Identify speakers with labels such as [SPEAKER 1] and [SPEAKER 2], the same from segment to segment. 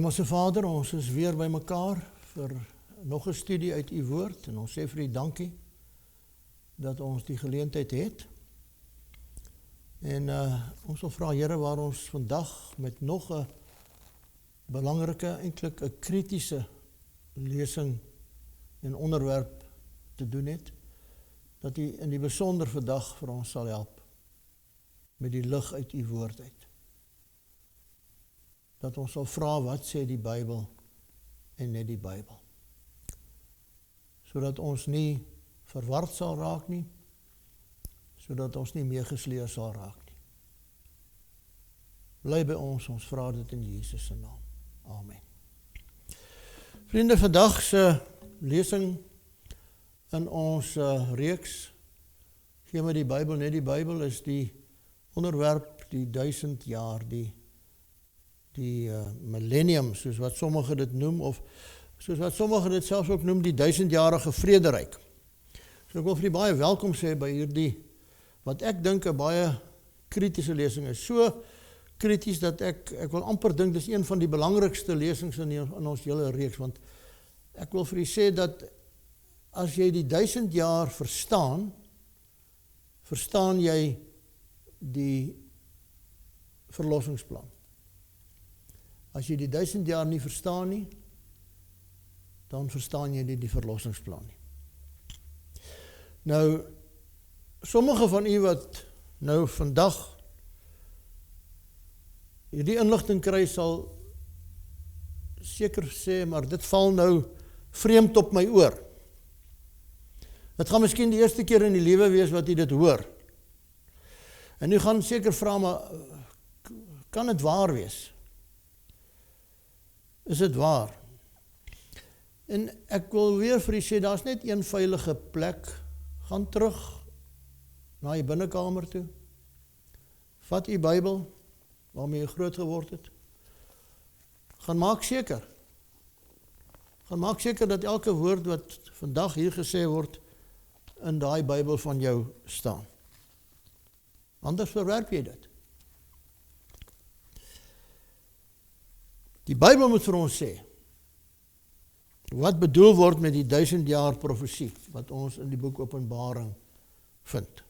[SPEAKER 1] Hemelse Vader, ons is weer by mekaar vir nog 'n studie uit u woord en ons sê vir u dankie dat ons die geleentheid het. En ons wil vra Here waar ons vandag met nog 'n belangrike, eintlik 'n kritiese lesing en onderwerp te doen het, dat u in die besonder vandag vir ons sal help met die lig uit u woord uit. Dat ons sal vra wat sê die Bybel en net die Bybel. Sodat ons nie verward sal raak nie, sodat ons nie meegesleer sal raak nie. Bly by ons vra dit in Jesus se naam. Amen. Vriende, vandag se lesing in ons reeks Gee my die Bybel, net die Bybel, is die onderwerp die 1000 jaar, die millennium, soos wat sommige dit noem, of soos wat sommige dit selfs ook noem, die 1000-jarige vrederyk. So ek wil vir u baie welkom sê by hierdie, wat ek dink 'n baie kritiese lesing is. So krities dat ek wil amper dink, dis een van die belangrikste lesings in ons hele reeks, want ek wil vir u sê dat as jy die 1000 jaar verstaan jy die verlossingsplan. As jy die 1000 jaar nie verstaan nie, dan verstaan jy nie die verlossingsplan nie. Nou, sommige van u wat nou vandag hierdie inligting kry, sal seker sê, maar dit val nou vreemd op my oor. Dit gaan miskien die eerste keer in die lewe wees wat u dit hoor. En u gaan seker vra, maar kan dit waar wees? Is dit waar? En ek wil weer vir u sê, daar's net een veilige plek. Gaan terug na die binnekamer toe. Vat u Bybel, waarmee u groot geword het. Gaan maak seker dat elke woord wat vandag hier gesê word, in daai Bybel van jou staan. Anders verwerp jy dit. Die Bybel moet vir ons sê, wat bedoel word met die 1000 jaar profesie, wat ons in die boek Openbaring vind.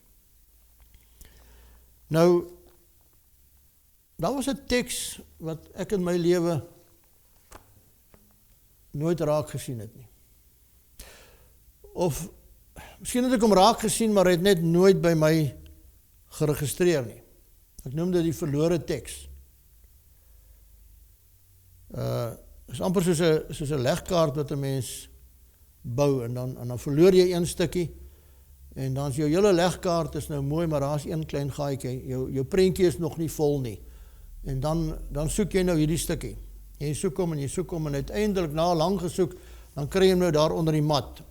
[SPEAKER 1] Nou, daar was 'n teks wat ek in my lewe nooit raak gesien het nie. Of, miskien het ek hom raak gesien, maar hy het net nooit by my geregistreer nie. Ek noem dit die verlore teks. Is amper soos 'n legkaart wat 'n mens bou, en dan verloor jy een stukkie, en dan is jou hele legkaart is nou mooi, maar daar is een klein gaatjie, jou prentjie is nog nie vol nie, en dan soek jy nou hierdie stukkie, en jy soek hom, en uiteindelik na lang gesoek, dan kry jy hom nou daar onder die mat,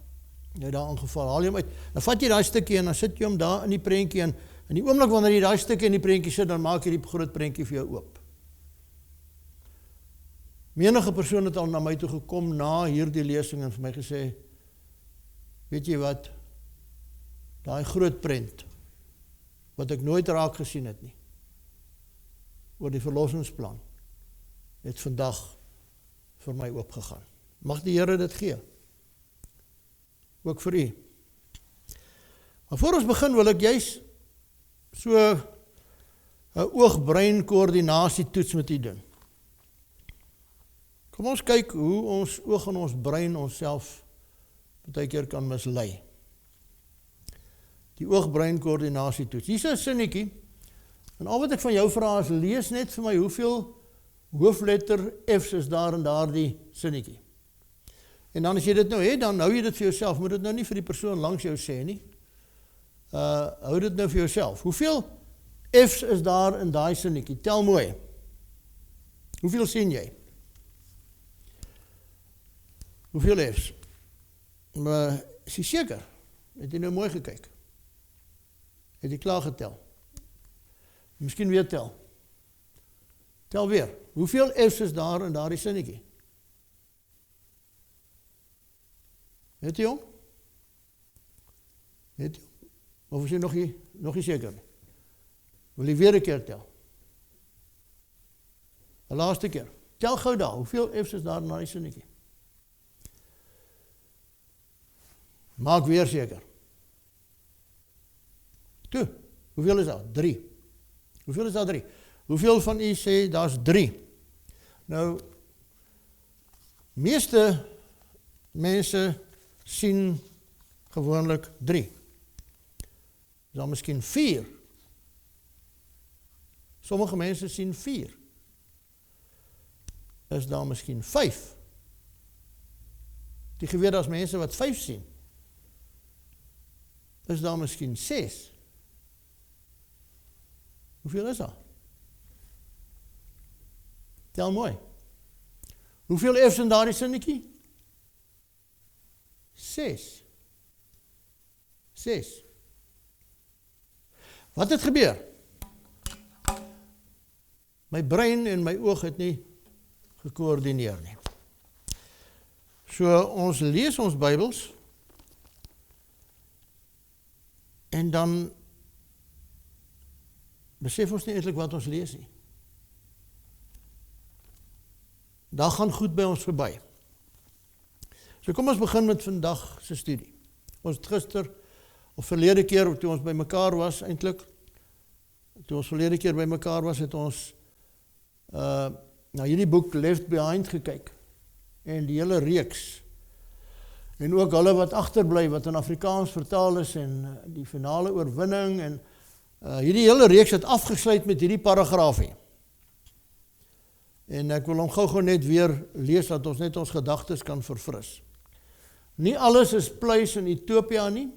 [SPEAKER 1] nou daar aangeval, haal jy hom uit, dan vat jy daai stukkie, en dan sit jy hom daar in die prentjie, en in die oomblik wanneer jy daai stukkie in die prentjie sit, dan maak jy die groot prentjie vir jou oop. Menige persoon het al na my toe gekom na hierdie lesing en vir my gesê, weet jy wat, daai groot prent, wat ek nooit raak gesien het nie, oor die verlossingsplan, het vandag vir my oopgegaan. Mag die Here dit gee, ook vir u. Maar voor ons begin wil ek juis so 'n oog-brein koördinasie toets met u doen. Kom ons kyk hoe ons oog en ons brein onsself baie keer kan mislei. Die oog-brein koördinasie toets. Hier is 'n sinnetjie, en al wat ek van jou vra is, lees net vir my hoeveel hoofletter F's is daar in daardie sinnetjie. En dan as jy dit nou het, dan hou jy dit vir jouself, moet dit nou nie vir die persoon langs jou sê nie. Hou dit nou vir jouself. Hoeveel F's is daar in daai sinnetjie? Tel mooi. Hoeveel sien jy? Hoeveel F's? Maar is jy seker? Het jy nou mooi gekyk? Het jy klaar getel? Miskien weer tel. Tel weer. Hoeveel F's is daar in daardie sinnetjie? Het jy hom? Het jy hom? Of is jy nog nie seker? Wil jy weer 'n keer tel? 'n laaste keer. tel gou daar, hoeveel F's is daar na die sinnetjie? Maak weer seker. Toe, hoeveel is daar? 3. Hoeveel is daar 3? Hoeveel van u sê, daar's 3? Nou, meeste mense sien gewoonlik 3. Is daar miskien 4? Sommige mense sien 4. Is daar miskien 5? Die geweet as mense wat 5 sien. Is daar miskien 6? Hoeveel is daar? Tel mooi. Hoeveel F's in daardie sinnetjie? 6. 6. Wat het gebeur? My brein en my oog het nie gekoördineer nie. So ons lees ons Bybels en dan besef ons nie eintlik wat ons lees nie. Daar gaan goed by ons verby. So kom ons begin met vandag se studie. Ons het gister of verlede keer toe ons by mekaar was eintlik, toe ons verlede keer by mekaar was, het ons na hierdie boek Left Behind gekyk en die hele reeks en ook hulle wat agterbly wat in Afrikaans vertaal is en die finale oorwinning en hierdie hele reeks het afgesluit met hierdie paragraafie. En ek wil hom gou net weer lees dat ons net ons gedagtes kan verfris. Nie alles is pluis in Ethiopië nie.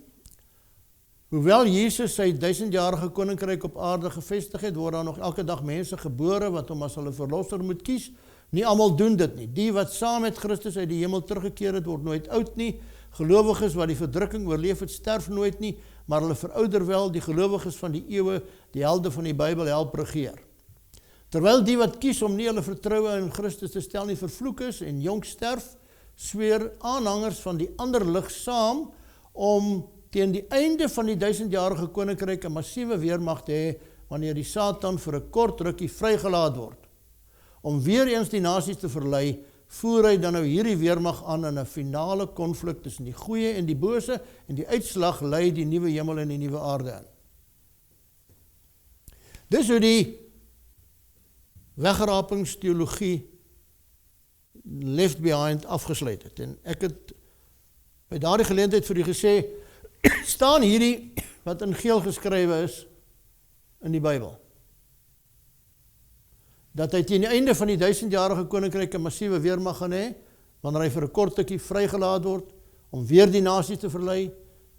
[SPEAKER 1] Hoewel Jesus sy 1000-jarige koninkryk op aarde gevestig het, word daar nog elke dag mense gebore wat hom as hulle verlosser moet kies. Nie almal doen dit nie. Die wat saam met Christus uit die hemel teruggekeer het, word nooit oud nie. Gelowiges wat die verdrukking oorleef het, sterf nooit nie, maar hulle verouder wel. Die gelowiges van die eeue, die helde van die Bybel, help regeer. Terwyl die wat kies om nie hulle vertroue in Christus te stel nie vervloek is en jonk sterf, sweer aanhangers van die ander lig saam om teen die einde van die 1000-jarige koninkryk 'n massiewe weermag te hê wanneer die Satan vir 'n kort rukkie vrygelaat word. Om weer eens die nasies te verlei, voer hy dan nou hierdie weermag aan in 'n finale konflik tussen die goeie en die bose en die uitslag lei die nuwe hemel en die nuwe aarde in. Dis hoe die wegrapingsteologie Left Behind afgesluit het. En ek het by daardie geleentheid vir u gesê, staan hierdie wat in geel geskrywe is in die Bybel. Dat hy teen die einde van die 1000-jarige koninkryk 'n massiewe weermag gaan hê, wanneer hy vir 'n kort rukkie vrygelaat word, om weer die nasies te verlei,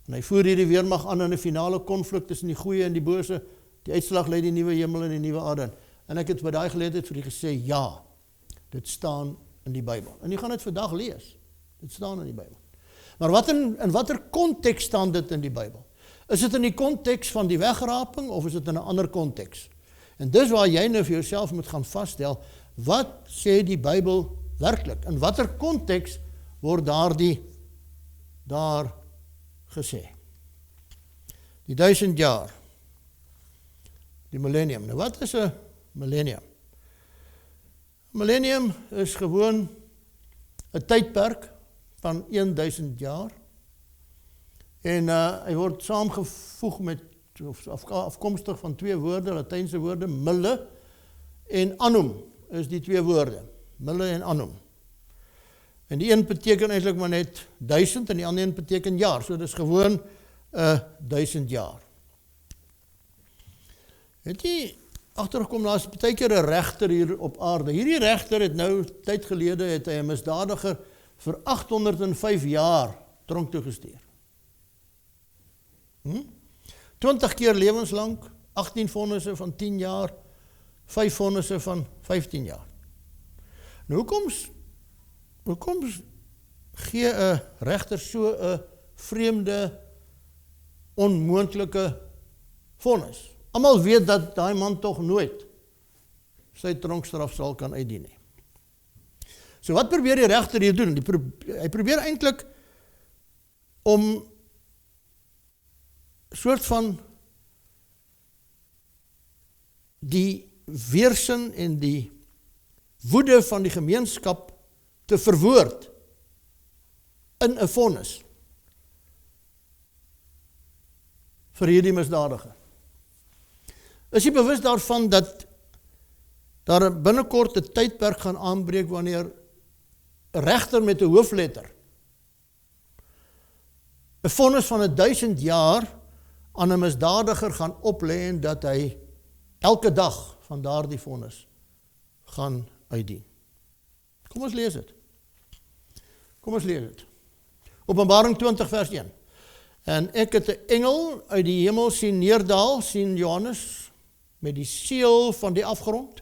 [SPEAKER 1] en hy voer hierdie weermag aan in 'n finale konflik tussen die goeie en die bose, die uitslag lei die nuwe hemel en die nuwe aarde in. En ek het by daai geleentheid vir u gesê, ja, dit staan in die Bybel. En jy gaan dit vandag lees. Dit staan in die Bybel. Maar in watter konteks staan dit in die Bybel? Is dit in die konteks van die wegraping of is dit in 'n ander konteks? En dis waar jy nou vir jouself moet gaan vasstel, wat sê die Bybel werklik? In watter konteks word daar gesê? Die 1000 jaar. Die millennium. Nou wat is 'n millennium? Millennium is gewoon 'n tydperk van 1000 jaar. En hy word saamgevoeg met afkomstig van 2 woorde, Latynse woorde, mille en annum is die 2 woorde. Mille en annum. En die een beteken eintlik maar net 1000 en die ander een beteken jaar. So dis gewoon 1000 jaar. Het jy agtergekom, daar is baie keer 'n regter hier op aarde. Hierdie regter het nou tyd gelede het hy 'n misdadiger vir 805 jaar tronk toe gestuur. 20 keer lewenslank, 18 vonnisse van 10 jaar, 5 vonnisse van 15 jaar. Nou hoekom gee 'n regter so 'n vreemde, onmoontlike vonnis? Almal weet dat daai man tog nooit sy tronkstraf sal kan uitdien nie. So wat probeer die regter hier doen? Hy probeer eintlik om soort van die weersin en die woede van die gemeenskap te verwoord in 'n vonnis vir hierdie misdadiger. Is jy bewus daarvan dat daar binnekort 'n tydperk gaan aanbreek wanneer 'n regter met 'n hoofletter 'n vonnis van 1000 jaar aan 'n misdadiger gaan oplê en dat hy elke dag van daardie vonnis gaan uitdien. Kom ons lees dit. Openbaring 20 vers 1. En ek het 'n engel uit die hemel sien neerdaal, sien Johannes, met die seël van die afgrond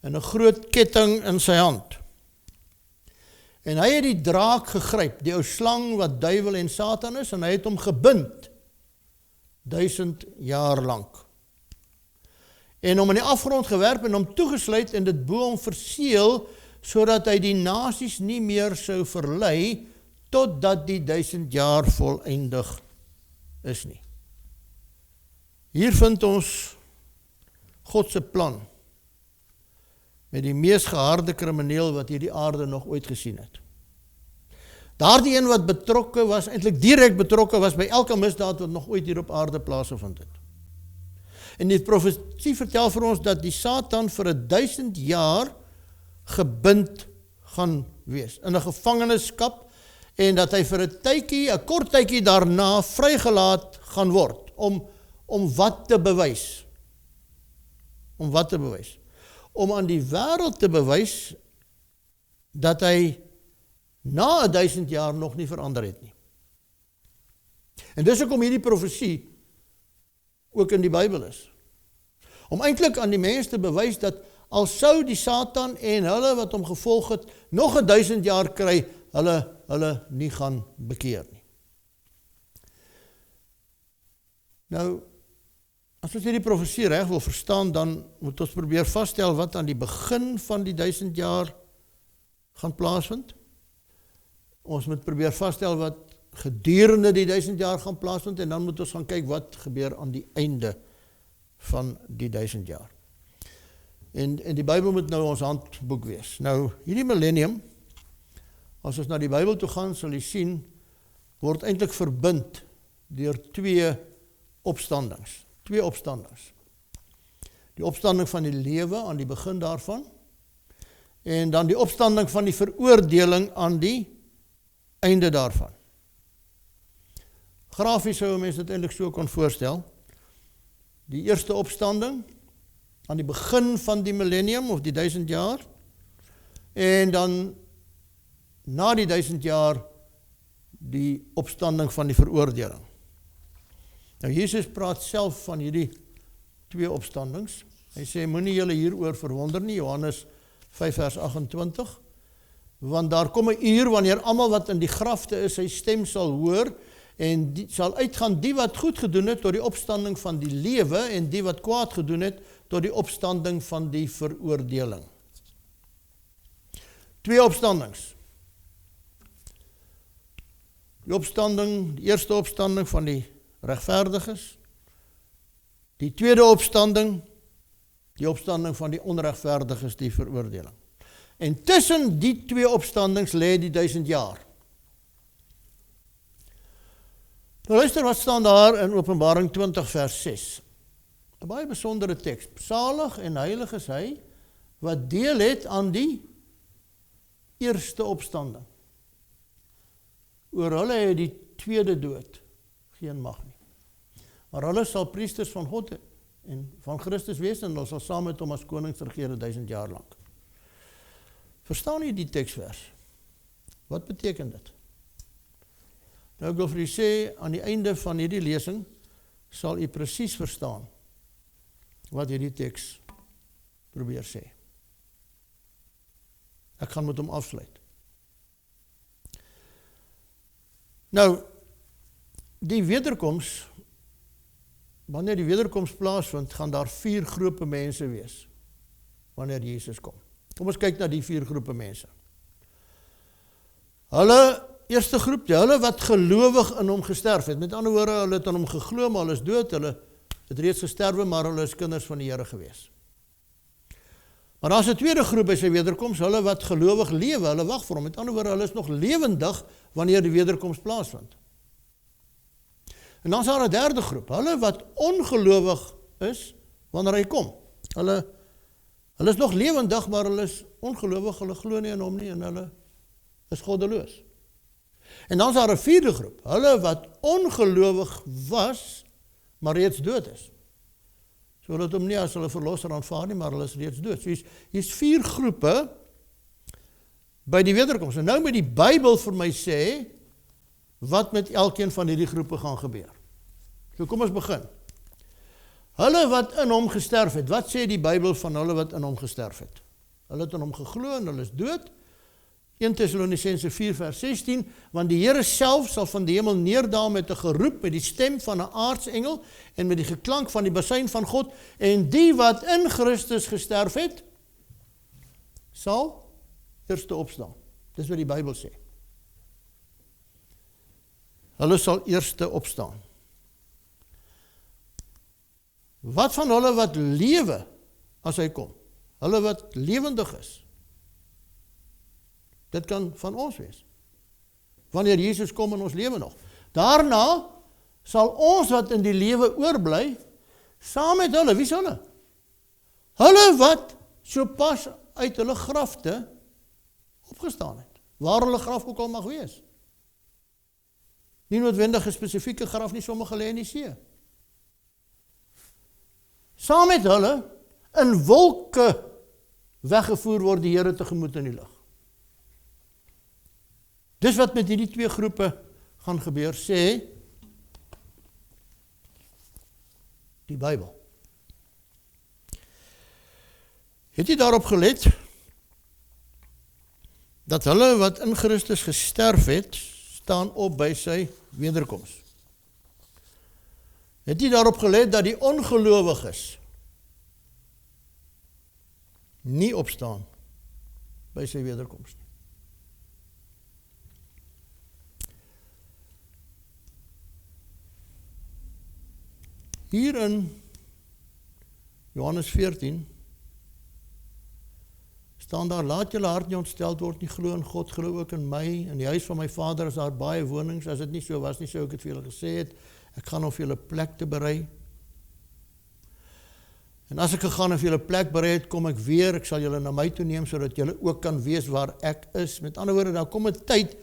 [SPEAKER 1] en 'n groot ketting in sy hand. En hy het die draak gegryp, die ou slang wat duiwel en Satan is, en hy het hom gebind 1000 jaar lank. En hom in die afgrond gewerp en hom toegesluit en dit bo hom verseël, sodat hy die nasies nie meer sou verlei, totdat die 1000 jaar volëindig is nie. Hier vind ons God se plan met die mees geharde krimineel wat hierdie aarde nog ooit gesien het. Daardie een wat betrokke was, eintlik direk betrokke was by elke misdaad wat nog ooit hier op aarde plaasgevind het. En die profesie vertel vir ons dat die Satan vir 1000 jaar gebind gaan wees, in 'n gevangenskap, en dat hy vir 'n kort tydjie daarna vrygelaat gaan word, om wat te bewys? Om aan die wêreld te bewys dat hy na 1000 jaar nog nie verander het nie. En dis hoekom hierdie profesie ook in die Bybel is. Om eintlik aan die mens te bewys dat al sou die Satan en hulle wat hom gevolg het nog 1000 jaar kry, hulle nie gaan bekeer nie. Nou, as ons hierdie profesie reg wil verstaan, dan moet ons probeer vasstel wat aan die begin van die 1000 jaar gaan plaasvind. Ons moet probeer vasstel wat gedurende die 1000 jaar gaan plaasvind, en dan moet ons gaan kyk wat gebeur aan die einde van die 1000 jaar. En die Bybel moet nou ons handboek wees. Nou, hierdie millennium, as ons na die Bybel toe gaan, sal jy sien, word eintlik verbind deur twee opstandings. Die opstanding van die lewe aan die begin daarvan, en dan die opstanding van die veroordeling aan die einde daarvan. Grafies sou mense dit eintlik so kon voorstel. Die eerste opstanding aan die begin van die millennium of die 1000 jaar, en dan na die 1000 jaar die opstanding van die veroordeling. Nou Jesus praat self van hierdie twee opstandings. Hy sê, moenie julle hieroor verwonder nie, Johannes 5 vers 28, want daar kom 'n uur wanneer almal wat in die grafte is, sy stem sal hoor, en die sal uitgaan die wat goed gedoen het tot die opstanding van die lewe, en die wat kwaad gedoen het tot die opstanding van die veroordeling. Twee opstandings. Die eerste opstanding van die regverdiges, die tweede opstanding, die opstanding van die onregverdiges, die veroordeling. En tussen die twee opstandings lê die 1000 jaar. Nou luister wat staan daar in Openbaring 20 vers 6. 'n Baie besondere teks. Salig en heilig is hy wat deel het aan die eerste opstanding. Oor hulle het die tweede dood geen mag nie. Maar hulle sal priesters van God en van Christus wees, en hulle sal saam met hom as konings regeer 1000 jaar lank. Verstaan jy die teksvers? Wat beteken dit? Nou ek wil vir u sê, aan die einde van hierdie lesing sal u presies verstaan wat hierdie teks probeer sê. Ek gaan met hom afsluit. Nou, die wederkoms, wanneer die wederkoms plaasvind, gaan daar 4 groepe mense wees, wanneer Jesus kom. Kom ons kyk na die 4 groepe mense. Hulle, eerste groep, hulle wat gelowig in hom gesterf het. Met ander woorde, hulle het aan hom geglo, maar hulle is dood, hulle het reeds gesterwe, maar hulle is kinders van die Here gewees. Maar daar is 'n tweede groep by sy wederkoms, hulle wat gelowig lewe, hulle wag vir hom. Met ander woorde, hulle is nog lewendig wanneer die wederkoms plaasvind. En dan is daar 'n derde groep, hulle wat ongelowig is wanneer hy kom. Hulle is nog lewendig, maar hulle is ongelowig, hulle glo nie in hom nie en hulle is goddeloos. En dan is daar 'n vierde groep, hulle wat ongelowig was, maar reeds dood is. So hulle het hom nie as hulle verlosser aanvaar nie, maar hulle is reeds dood. So hier's 4 groepe by die wederkoms. En nou moet die Bybel vir my sê, wat met elkeen van hierdie groepe gaan gebeur. So kom ons begin. Hulle wat in hom gesterf het, wat sê die Bybel van hulle wat in hom gesterf het? Hulle het in hom geglo en hulle is dood. 1 Tessalonisense 4 vers 16, want die Here self sal van die hemel neerdaal met 'n geroep, met die stem van 'n aartsengel en met die geklank van die basuin van God, en die wat in Christus gesterf het, sal eerste opstaan. Dis wat die Bybel sê. Hulle sal eerste opstaan. Wat van hulle wat lewe as hy kom? Hulle wat lewendig is. Dit kan van ons wees. Wanneer Jesus kom en ons lewe nog. Daarna sal ons wat in die lewe oorbly, saam met hulle, wie is hulle? Hulle wat so pas uit hulle grafte opgestaan het. Waar hulle graf ook al mag wees. Nie noodwendig 'n spesifieke graf nie, sommige lê in die see. Saam met hulle in wolke weggevoer word die Here tegemoet in die lug. Dis wat met hierdie 2 groepe gaan gebeur, sê die Bybel. Het jy daarop gelet dat hulle wat in Christus gesterf het, staan op by sy wederkoms? Het jy daarop gelet dat die ongelowiges nie opstaan by sy wederkoms nie? Hier in Johannes 14 staan daar, laat julle hart nie ontsteld word nie, glo in God, glo ook in my. In die huis van my Vader is daar baie wonings. As dit nie so was nie, sou ek het vir julle gesê het, ek gaan om vir julle plek te berei. En as ek gegaan en vir julle plek berei het, kom ek weer, ek sal julle na my toe neem, sodat julle ook kan wees waar ek is. Met ander woorde, daar kom 'n tyd,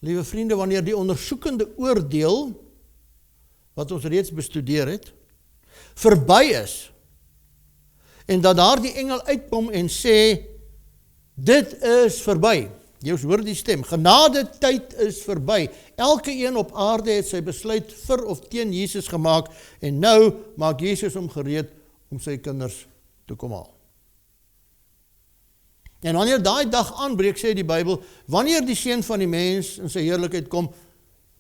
[SPEAKER 1] liewe vriende, wanneer die ondersoekende oordeel, wat ons reeds bestudeer het, verby is, en dat daar die engel uitkom en sê, dit is verby. Jy hoor die stem, genade tyd is verby. Elke een op aarde het sy besluit vir of teen Jesus gemaak, en nou maak Jesus hom gereed om sy kinders te kom haal. En wanneer daai dag aanbreek, sê die Bybel, wanneer die seun van die mens in sy heerlikheid kom,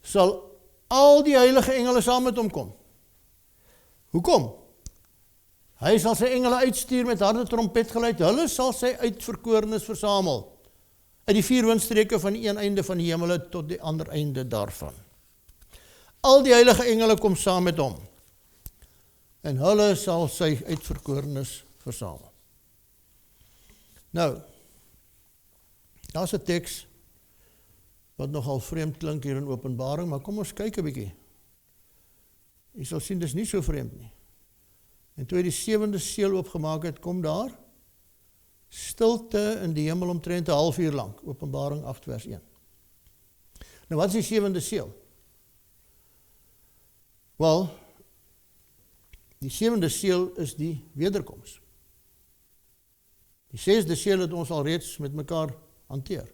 [SPEAKER 1] sal al die heilige engele saam met hom kom. Hoekom? Hy sal sy engele uitstuur met harde trompetgeluid, hulle sal sy uitverkorenes versamel, uit die 4 windstreke van die een einde van die hemel tot die ander einde daarvan. Al die heilige engele kom saam met hom, en hulle sal sy uitverkorenes versamel. Nou, daar is 'n teks wat nogal vreemd klink hier in Openbaring, maar kom ons kyk 'n bietjie. Jy sal sien, dis nie so vreemd nie. En toe hy die 7de seël oopgemaak het, kom daar stilte in die hemel omtrent 'n halfuur lank. Openbaring 8 vers 1. Nou wat is die 7de seël? Wel, die 7de seël is die wederkoms. Die 6de seël het ons al reeds met mekaar hanteer.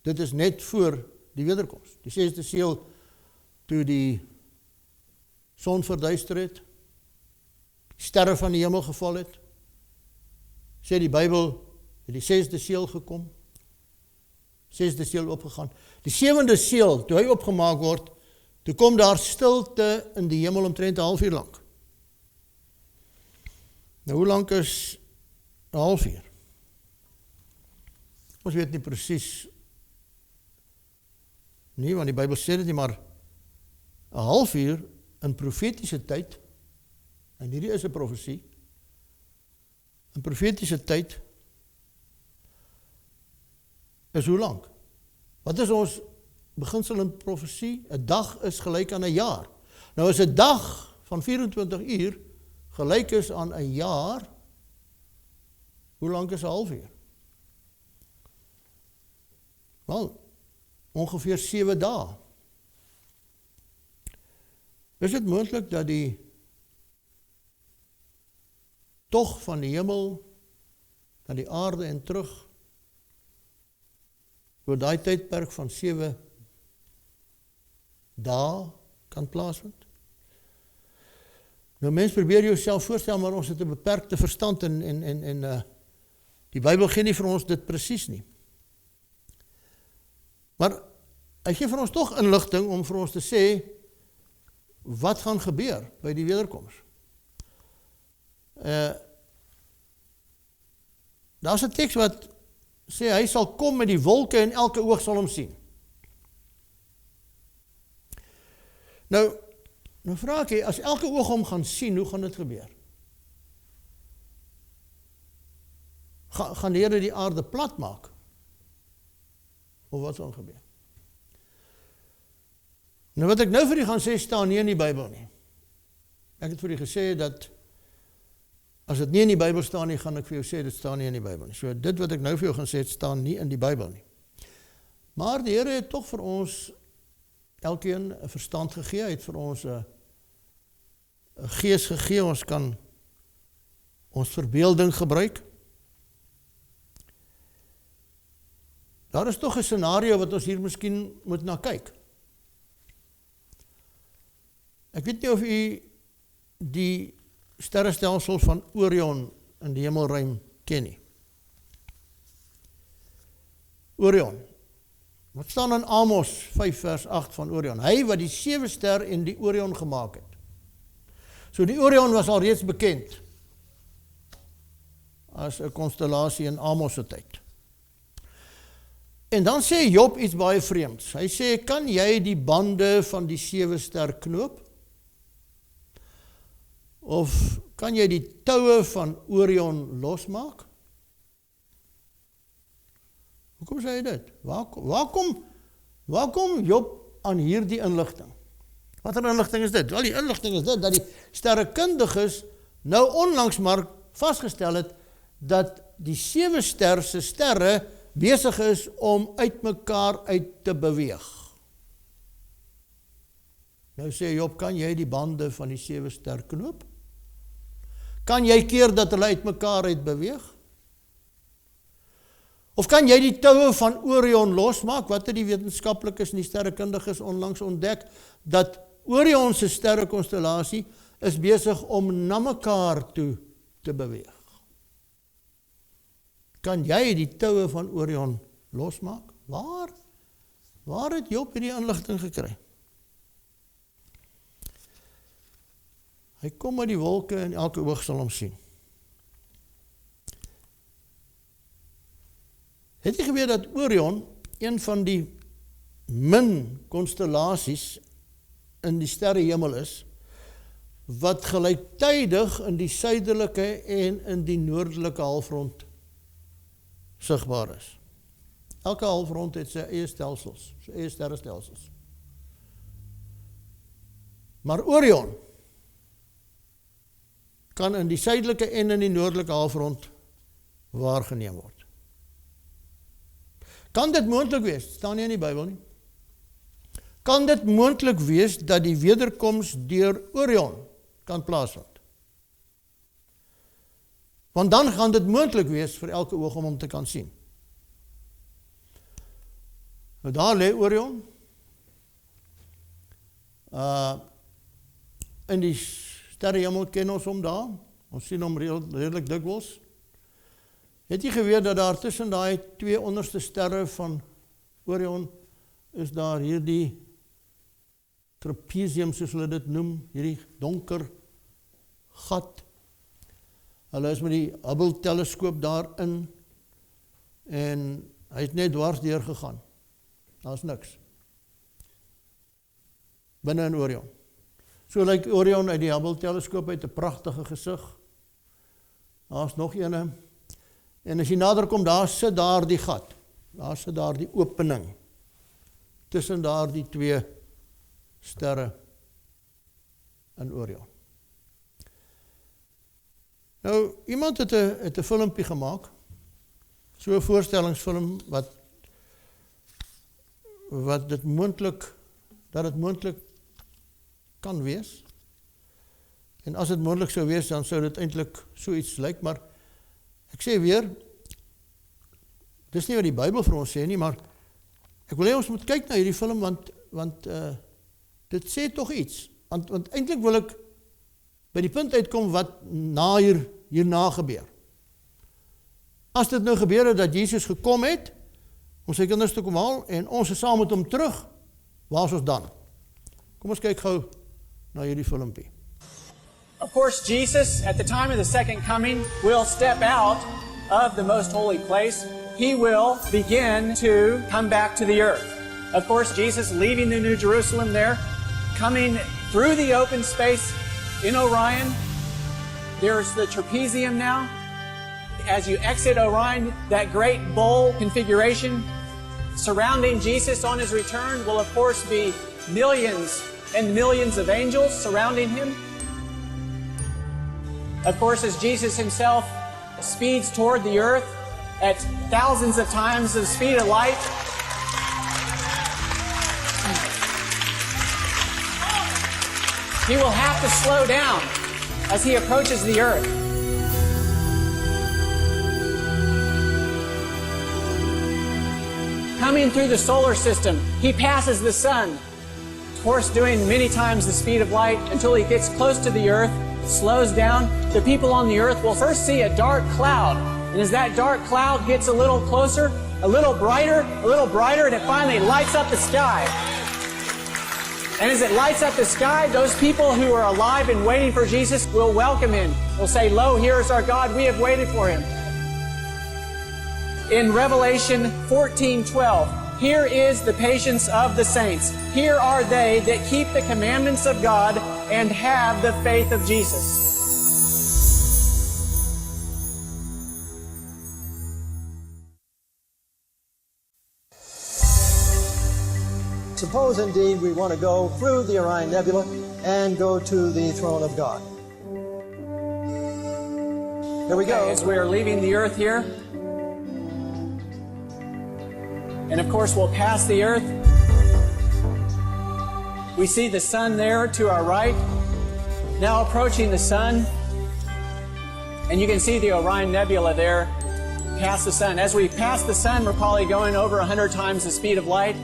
[SPEAKER 1] Dit is net voor die wederkoms. Die 6de seël, toe die son verduister het, sterre van die hemel geval het, sê die Bybel, het die 6de seël gekom, 6de seël opgegaan. Die 7de seël, toe hy opgemaak word, toe kom daar stilte in die hemel omtrent 'n halfuur lank. Nou, hoe lank is 'n halfuur? Ons weet nie presies nie, want die Bybel sê dit nie, maar 'n halfuur in profetiese tyd, en hierdie is 'n profesie, in profetiese tyd is hoe lank? Wat is ons beginsel in profesie? 'n dag is gelyk aan 'n jaar. Nou as 'n dag van 24 uur gelyk is aan 'n jaar, hoe lank is 'n halfuur? Wel, ongeveer 7 dae. Is dit moontlik dat die tog van die hemel na die aarde en terug oor daai tydperk van 7 dae kan plaasvind? Nou mens probeer jouself voorstel, maar ons het 'n beperkte verstand en die Bybel gee nie vir ons dit presies nie. Maar hy gee vir ons tog inligting om vir ons te sê wat gaan gebeur by die wederkoms. Daar's 'n teks wat sê hy sal kom met die wolke en elke oog sal hom sien. Nou vra ek, as elke oog hom gaan sien, hoe gaan dit gebeur? Gaan die Here die aarde plat maak? Of wat sal gebeur? Nou wat ek nou vir u gaan sê, staan nie in die Bybel nie. Ek het vir u gesê dat as dit nie in die Bybel staan nie, gaan ek vir jou sê, dit staan nie in die Bybel nie. So dit wat ek nou vir jou gaan sê, het staan nie in die Bybel nie. Maar die Here het tog vir ons elkeen 'n verstand gegee, hy het vir ons 'n gees gegee, ons kan ons verbeelding gebruik. Daar is tog 'n scenario wat ons hier miskien moet na kyk. Ek weet nie of u die sterrestelsel van Orion in die hemelruim ken nie. Orion. Wat staan in Amos 5 vers 8 van Orion? Hy wat die 7 ster en die Orion gemaak het. So die Orion was al reeds bekend as 'n konstellasie in Amos se tyd. En dan sê Job iets baie vreemds. Hy sê, kan jy die bande van die 7 ster knoop? Of kan jy die toue van Orion losmaak? Hoekom sê hy dit? Waar kom Job aan hierdie inligting? Wat 'n inligting is dit? Wel, die inligting is dit, dat die sterrekundiges nou onlangs maar vasgestel het, dat die 7 se sterre besig is om uit mekaar uit te beweeg. Nou sê Job, kan jy die bande van die 7 ster knoop? Kan jy keer dat hulle uit mekaar uit beweeg? Of kan jy die toue van Orion losmaak? Wat het die wetenskaplikes en die sterrekundiges onlangs ontdek? Dat Orion se sterrekonstellasie is besig om na mekaar toe te beweeg. Kan jy die toue van Orion losmaak? Waar het Job hierdie inligting gekry? Hy kom uit die wolke en elke oog sal hom sien. Het jy geweet dat Orion een van die min konstellasies in die sterrehemel is, wat gelyktydig in die suidelike en in die noordelike halfrond sigbaar is. Elke halfrond het sy eie stelsels, sy eie sterrestelsels. Maar Orion kan in die suidelike en in die noordelike halfrond waargeneem word. Kan dit moontlik wees? Staan nie in die Bybel nie. Kan dit moontlik wees dat die wederkoms deur Orion kan plaasvind? Want dan gaan dit moontlik wees vir elke oog om hom te kan sien. Nou daar lê Orion. In die sterrehemel ken ons hom daar. Ons sien hom redelik dikwels. Het jy geweet dat daar tussen daai 2 onderste sterre van Orion is daar hierdie trapezium, soos hulle dit noem, hierdie donker gat. Hulle is met die Hubble teleskoop daarin en hy het net dwars deur gegaan. Daar's niks binne in Orion. So lyk Orion uit die Hubble teleskoop uit 'n pragtige gesig. Daar's nog ene. En as jy nader kom, daar sit daar die gat. Daar sit daar die opening. Tussen daar die twee sterre in Orion. Nou, iemand het 'n filmpie gemaak, so 'n voorstellingsfilm wat dit moontlik kan wees. En as dit moontlik sou wees, dan sou dit eintlik so iets lyk, maar ek sê weer, dis nie wat die Bybel vir ons sê nie, maar ek wil hê ons moet kyk na hierdie film, want dit sê tog iets. Want eintlik wil ek by die punt uitkom wat hierna gebeur. As dit nou gebeur het dat Jesus gekom het, om sy kinders te kom haal, en ons is saam met hom terug, waar is ons dan? Kom ons kyk gou na hierdie filmpie.
[SPEAKER 2] Of course, Jesus, at the time of the second coming, will step out of the most holy place. He will begin to come back to the earth. Of course, Jesus leaving the New Jerusalem there, coming through the open space in Orion. There's the trapezium now. As you exit Orion, that great bowl configuration surrounding Jesus on his return will, of course, be millions and millions of angels surrounding him. Of course, as Jesus himself speeds toward the earth at thousands of times the speed of light, he will have to slow down as he approaches the earth. Coming through the solar system, he passes the sun, of course doing many times the speed of light until he gets close to the earth, slows down. The people on the earth will first see a dark cloud, and as that dark cloud gets a little closer, a little brighter, and it finally lights up the sky. And as it lights up the sky, those people who are alive and waiting for Jesus will welcome him. They'll say, "Lo, here is our God, we have waited for him." In Revelation 14:12, here is the patience of the saints. Here are they that keep the commandments of God and have the faith of Jesus.
[SPEAKER 3] Suppose indeed we want to go through the Orion Nebula and go to the throne of God. Here we go.
[SPEAKER 2] As we are leaving the earth here, and of course we'll pass the earth. We see the sun there to our right. Now approaching the sun, and you can see the Orion Nebula there past the sun. As we pass the sun, we're probably going over 100 times the speed of light.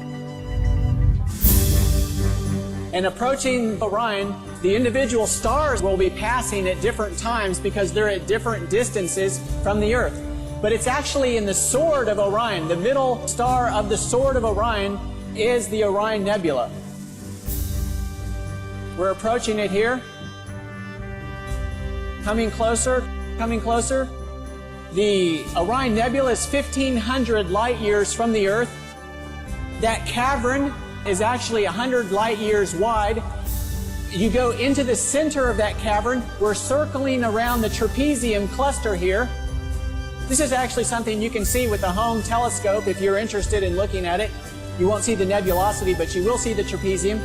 [SPEAKER 2] And approaching Orion, the individual stars will be passing at different times because they're at different distances from the earth. But it's actually in the sword of Orion. The middle star of the sword of Orion is the Orion Nebula. We're approaching it here. Coming closer, coming closer. The Orion Nebula is 1,500 light years from the earth. That cavern is actually 100 light years wide. You go into the center of that cavern. We're circling around the trapezium cluster here. This is actually something you can see with the home telescope if you're interested in looking at it. You won't see the nebulosity, but you will see the trapezium.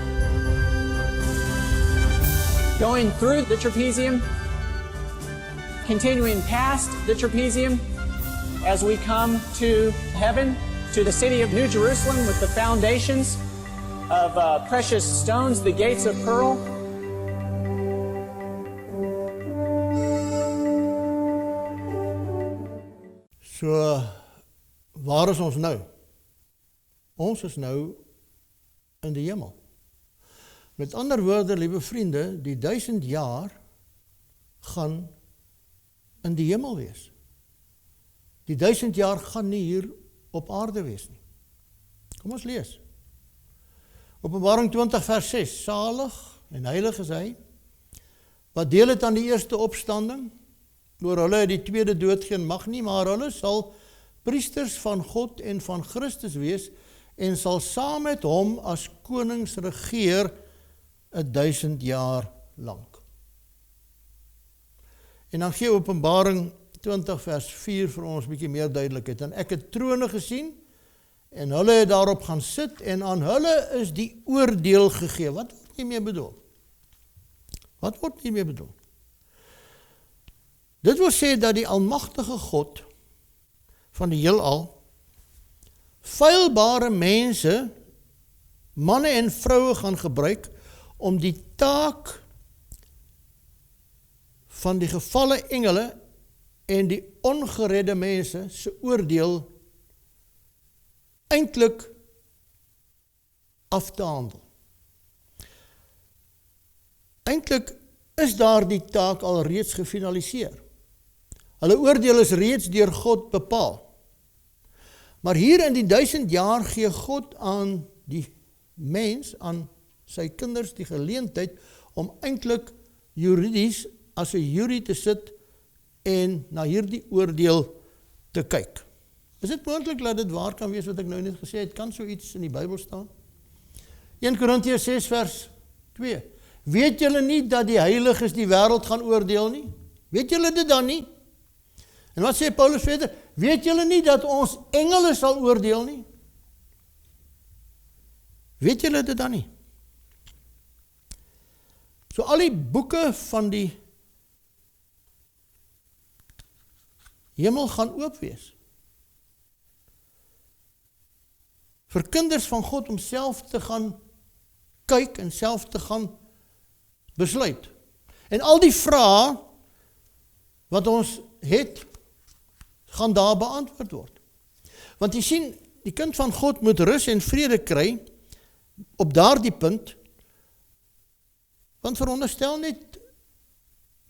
[SPEAKER 2] Going through the trapezium, continuing past the trapezium as we come to heaven, to the city of New Jerusalem with the foundations of precious stones, the gates of pearl.
[SPEAKER 1] So, waar is ons nou? Ons is nou in die hemel. Met ander woorde, liewe vriende, die 1000 jaar gaan in die hemel wees. Die 1000 jaar gaan nie hier op aarde wees nie. Kom ons lees. Openbaring 20 vers 6. Salig en heilig is hy, wat deel het aan die eerste opstanding. Oor hulle het die tweede dood geen mag nie, maar hulle sal priesters van God en van Christus wees, en sal saam met hom as konings regeer 1000 jaar lang. En dan gee Openbaring 20 vers 4 vir ons 'n bietjie meer duidelikheid. En ek het trone gesien, en hulle het daarop gaan sit, en aan hulle is die oordeel gegee. Wat word hiermee bedoel? Wat word hiermee bedoel? Dit wil sê dat die almagtige God van die heelal feilbare mense, manne en vroue gaan gebruik om die taak van die gevalle engele en die ongeredde mense se oordeel eintlik af te handel. Eintlik is daar die taak al reeds gefinaliseer. Hulle oordeel is reeds deur God bepaal. Maar hier in die 1000 jaar gee God aan die mens, aan sy kinders die geleentheid om eintlik juridies as 'n jury te sit en na hierdie oordeel te kyk. Is dit moontlik dat dit waar kan wees wat ek nou net gesê het? Kan so iets in die Bybel staan? 1 Korintiërs 6 vers 2. Weet julle nie dat die heiliges die wêreld gaan oordeel nie? Weet julle dit dan nie? En wat sê Paulus verder? Weet julle nie dat ons engele sal oordeel nie? Weet julle dit dan nie? So al die boeke van die hemel gaan oop wees. Vir kinders van God om self te gaan kyk en self te gaan besluit. En al die vrae wat ons het, gaan daar beantwoord word. Want jy sien, die kind van God moet rus en vrede kry op daardie punt, want veronderstel net,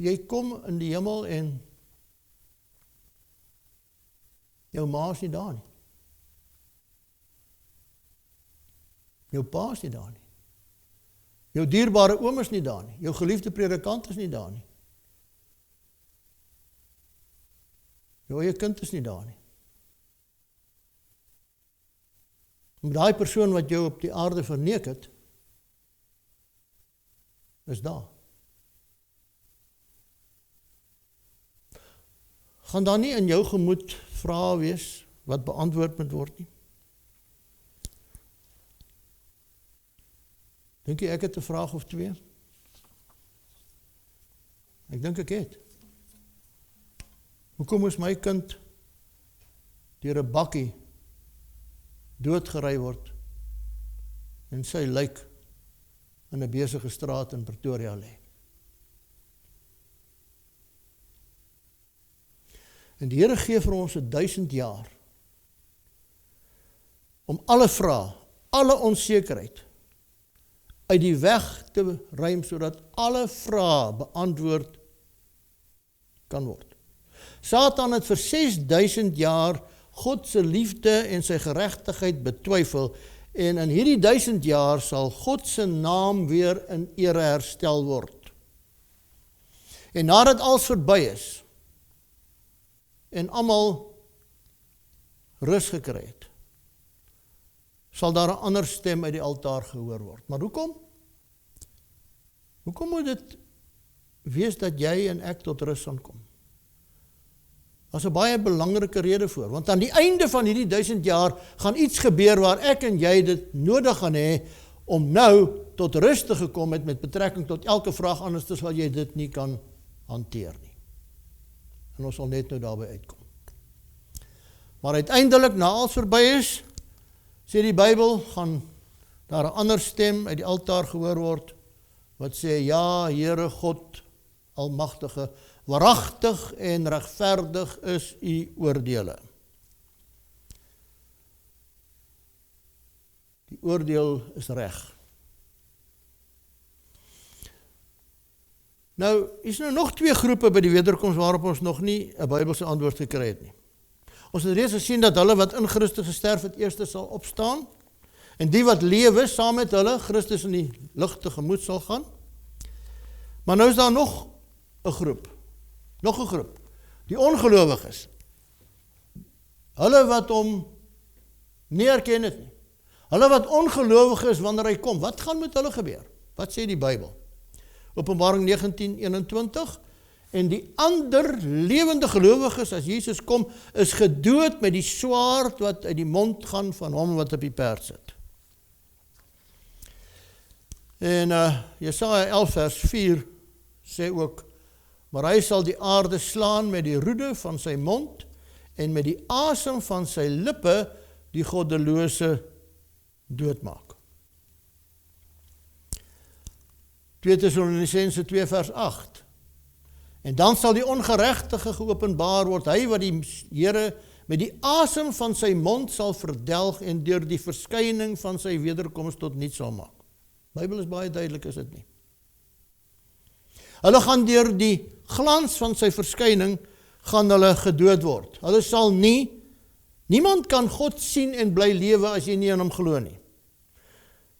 [SPEAKER 1] jy kom in die hemel en jou ma is nie daar nie. Jou pa is nie daar nie. Jou dierbare oom is nie daar nie. Jou geliefde predikant is nie daar nie. Jou eie kind is nie daar nie. En daai persoon wat jou op die aarde verneek het, is daar. Gaan daar nie in jou gemoed vrae wees wat beantwoord moet word nie? Dink jy ek het 'n vraag of twee? Ek dink ek het. Hoekom moes my kind deur 'n bakkie doodgery word en sy lijk in 'n besige straat in Pretoria lê? En die Here gee vir ons 1000 jaar om alle vrae, alle onsekerheid uit die weg te ruim, sodat alle vrae beantwoord kan word. Satan het vir 6000 jaar God se liefde en sy geregtigheid betwyfel, en in hierdie 1000 jaar sal God se naam weer in ere herstel word. En nadat alles verby is, en almal rus gekry het, sal daar 'n ander stem uit die altaar gehoor word. Maar hoekom? Hoekom moet dit wees dat jy en ek tot rus gaan kom? Daar is 'n baie belangrike rede voor, want aan die einde van hierdie 1000 jaar gaan iets gebeur waar ek en jy dit nodig gaan hê om nou tot rus te gekom het met betrekking tot elke vraag, anders sal jy dit nie kan hanteer nie. En ons sal net nou daarby uitkom. Maar uiteindelik, na alles verby is, sê die Bybel, gaan daar 'n ander stem uit die altaar gehoor word, wat sê, ja, Here God, Almagtige, waaragtig en regverdig is u oordeele. Die oordeel is reg. Nou, is nou nog twee groepe by die wederkoms waarop ons nog nie 'n Bybelse antwoord gekry het nie. Ons het reeds gesien dat hulle wat in Christus gesterf het, eers sal opstaan, en die wat lewe saam met hulle, Christus in die lig tegemoet sal gaan. Maar nou is daar nog 'n groep, die ongelowiges. Hulle wat hom nie erken het nie. Hulle wat ongelowig is wanneer hy kom. Wat gaan met hulle gebeur? Wat sê die Bybel? Openbaring 19:21, En die ander lewende gelowiges, as Jesus kom, is gedood met die swaard wat uit die mond gaan van hom wat op die perd sit. En Jesaja 11 vers 4 sê ook, maar hy sal die aarde slaan met die roede van sy mond, en met die asem van sy lippe die goddelose doodmaak. 2 Tessalonisense 2 vers 8. En dan sal die ongeregtige geopenbaar word, hy wat die Here met die asem van sy mond sal verdelg en deur die verskyning van sy wederkoms tot niets sal maak. Bybel is baie duidelik, is dit nie? Hulle gaan deur die glans van sy verskyning gaan hulle gedood word. Hulle sal niemand kan God sien en bly lewe as jy nie in hom glo nie.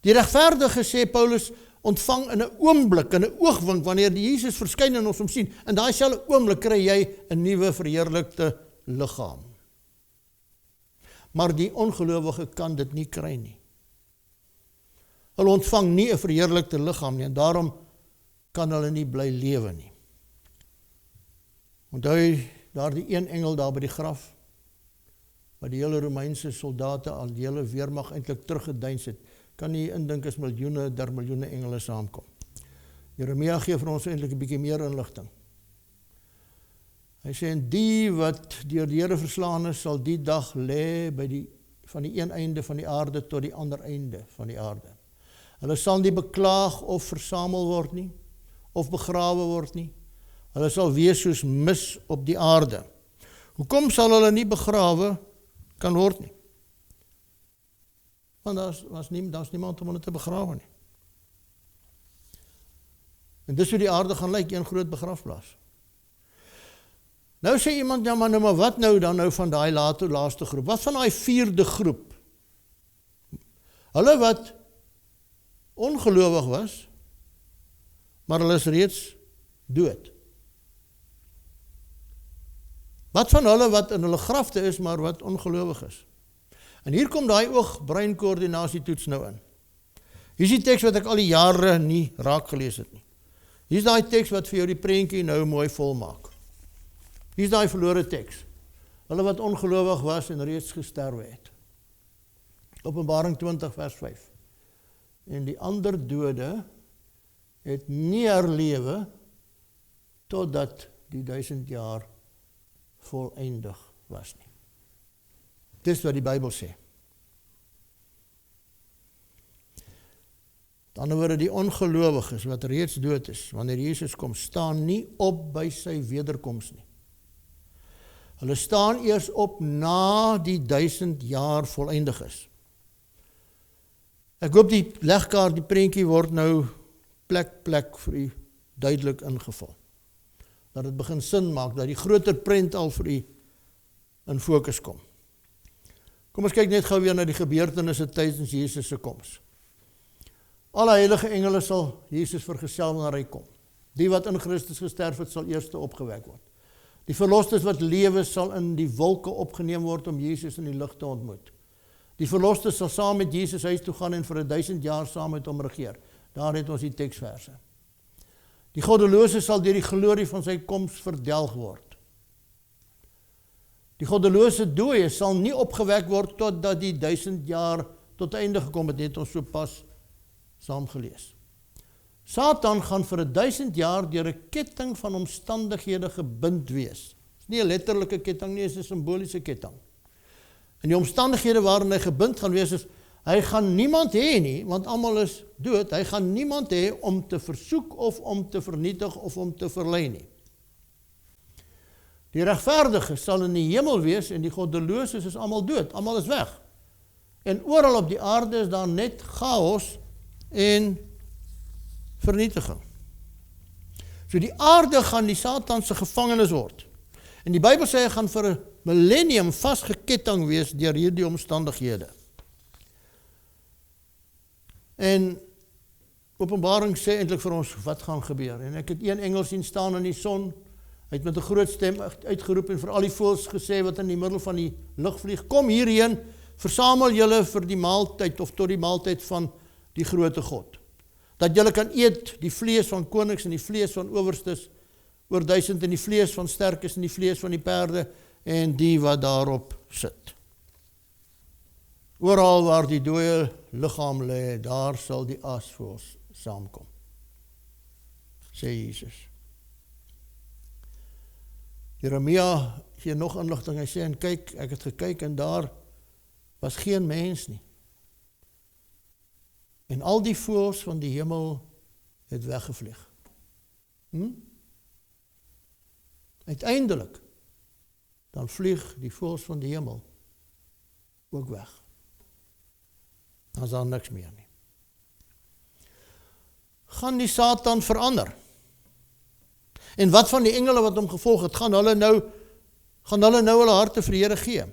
[SPEAKER 1] Die regverdige, sê Paulus, ontvang in 'n oomblik, in 'n oogwink, wanneer die Jesus verskyn en ons hom sien, in daai selfde oomblik kry jy 'n nuwe verheerlikte liggaam. Maar die ongelowige kan dit nie kry nie. Hulle ontvang nie 'n verheerlikte liggaam nie, en daarom kan hulle nie bly lewe nie. Onthou daar die een engel daar by die graf, wat die hele Romeinse soldate al die hele weermag eintlik teruggedeins het, kan nie indink as miljoene der miljoene engele saamkom. Jeremia gee vir ons eintlik 'n bietjie meer inligting. Hy sê, en die wat deur die Here verslaan is, sal die dag lê van die een einde van die aarde tot die ander einde van die aarde. Hulle sal nie beklaag of versamel word nie, of begrawe word nie. Hulle sal wees soos mis op die aarde. Hoekom sal hulle nie begrawe kan word nie? Want daar's niemand om hulle te begrawe nie. En dis hoe die aarde gaan lyk, een groot begrafplaas. Nou sê iemand, ja maar wat nou dan van daai laaste groep? Wat van daai 4de groep? Hulle wat ongelowig was, maar hulle is reeds dood. Wat van hulle wat in hulle grafte is, maar wat ongelowig is? En hier kom daai oog-brein-koördinasietoets nou in. Hier is die teks wat ek al die jare nie raak gelees het nie. Hier is daai teks wat vir jou die prentjie nou mooi volmaak. Hier is daai verlore teks. Hulle wat ongelowig was en reeds gesterwe het. Openbaring 20 vers 5. En die ander dode het nie herlewe totdat die 1000 jaar voleindig was nie. Dis wat die Bybel sê. Met ander woorde, die ongelowiges wat reeds dood is, wanneer Jesus kom, staan nie op by sy wederkoms nie. Hulle staan eers op na die 1000 jaar voleindig is. Ek hoop die legkaart, die prentjie word nou plek vir u duidelik ingevul. Dat dit begin sin maak, dat die groter prent al vir u in fokus kom. Kom ons kyk net gou weer na die gebeurtenisse tydens Jesus se koms. Alle heilige engele sal Jesus vergesel wanneer hy kom. Die wat in Christus gesterf het, sal eerste opgewek word. Die verlostes wat lewe sal in die wolke opgeneem word om Jesus in die lig te ontmoet. Die verlostes sal saam met Jesus huis toe gaan en vir 1000 jaar saam met hom regeer. Daar het ons die teksverse. Die goddelose sal deur die glorie van sy koms verdelg word. Die goddelose dooie sal nie opgewek word totdat die 1000 jaar tot einde gekom het, het ons so pas saam gelees. Satan gaan vir 1000 jaar deur 'n ketting van omstandighede gebind wees. Dit is nie 'n letterlike ketting nie, dit is 'n simboliese ketting. En die omstandighede waarin hy gebind gaan wees is, hy gaan niemand hê nie, want almal is dood, hy gaan niemand hê om te versoek of om te vernietig of om te verlei nie. Die regverdiges sal in die hemel wees en die goddeloses is almal dood, almal is weg. En oral op die aarde is daar net chaos en vernietiging. So die aarde gaan die Satan se gevangenis word. En die Bybel sê hy gaan vir 'n millennium vasgeketting wees deur hierdie omstandighede. En Openbaring sê eintlik vir ons wat gaan gebeur. En ek het een engel sien staan in die son. Hy het met 'n groot stem uitgeroep en vir al die voëls gesê wat in die middel van die lug vlieg, kom hierheen, versamel julle vir die maaltyd of tot die maaltyd van die groote God. Dat julle kan eet die vlees van konings en die vlees van owerstes oor 1000 in die vlees van sterkes in die vlees van die perde en die wat daarop sit. Oral waar die dooie liggaam lê, daar sal die asvoëls saamkom, sê Jesus. Jeremia gee nog inligting, hy sê, en kyk, ek het gekyk en daar was geen mens nie. En al die voëls van die hemel het weggevlieg. Uiteindelik, dan vlieg die voëls van die hemel ook weg. Dan is daar niks meer nie. Gaan die Satan verander? En wat van die engele wat hom gevolg het, gaan hulle nou hulle harte vir die Here gee?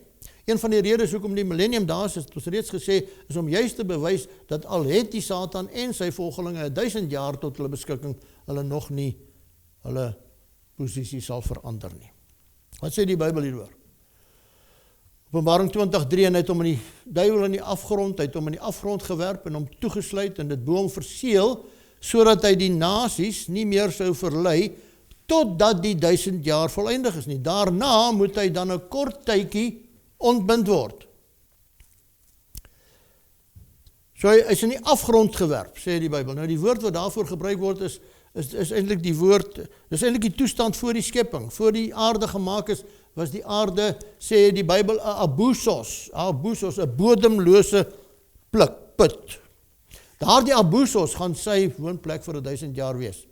[SPEAKER 1] Een van die redes hoekom die millennium daar is, het ons reeds gesê, is om juist te bewys dat al het die Satan en sy volgelinge 1000 jaar tot hulle beskikking, hulle nog nie hulle posisie sal verander nie. Wat sê die Bybel hieroor? Openbaring 20:3, en hy het hom in die duiwel in die afgrond, hy het hom in die afgrond gewerp en hom toegesluit en dit bo hom verseël, sodat hy die nasies nie meer sou verlei, totdat die 1000 jaar voleindig is nie. Daarna moet hy dan 'n kort tydjie ontbind word. So hy is in die afgrond gewerp, sê die Bybel. Nou die woord wat daarvoor gebruik word is eintlik die woord, dis eintlik die toestand voor die skepping. Voor die aarde gemaak is, was die aarde, sê die Bybel, 'n abusos, 'n bodemlose put. Daardie abusos gaan sy woonplek vir 1000 jaar wees.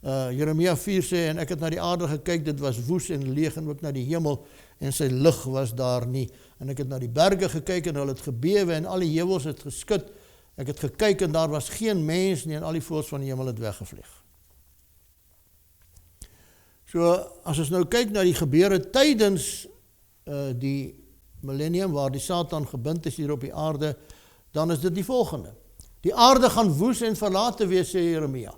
[SPEAKER 1] Jeremia 4 sê, en ek het na die aarde gekyk, dit was woes en leeg, en ook na die hemel, en sy lig was daar nie. En ek het na die berge gekyk, en hulle het gebewe, en al die heuwels het geskud. Ek het gekyk, en daar was geen mens nie, en al die voëls van die hemel het weggevlieg. So, as ons nou kyk na die gebeure tydens die millennium, waar die Satan gebind is hier op die aarde, dan is dit die volgende. Die aarde gaan woes en verlate wees, sê Jeremia.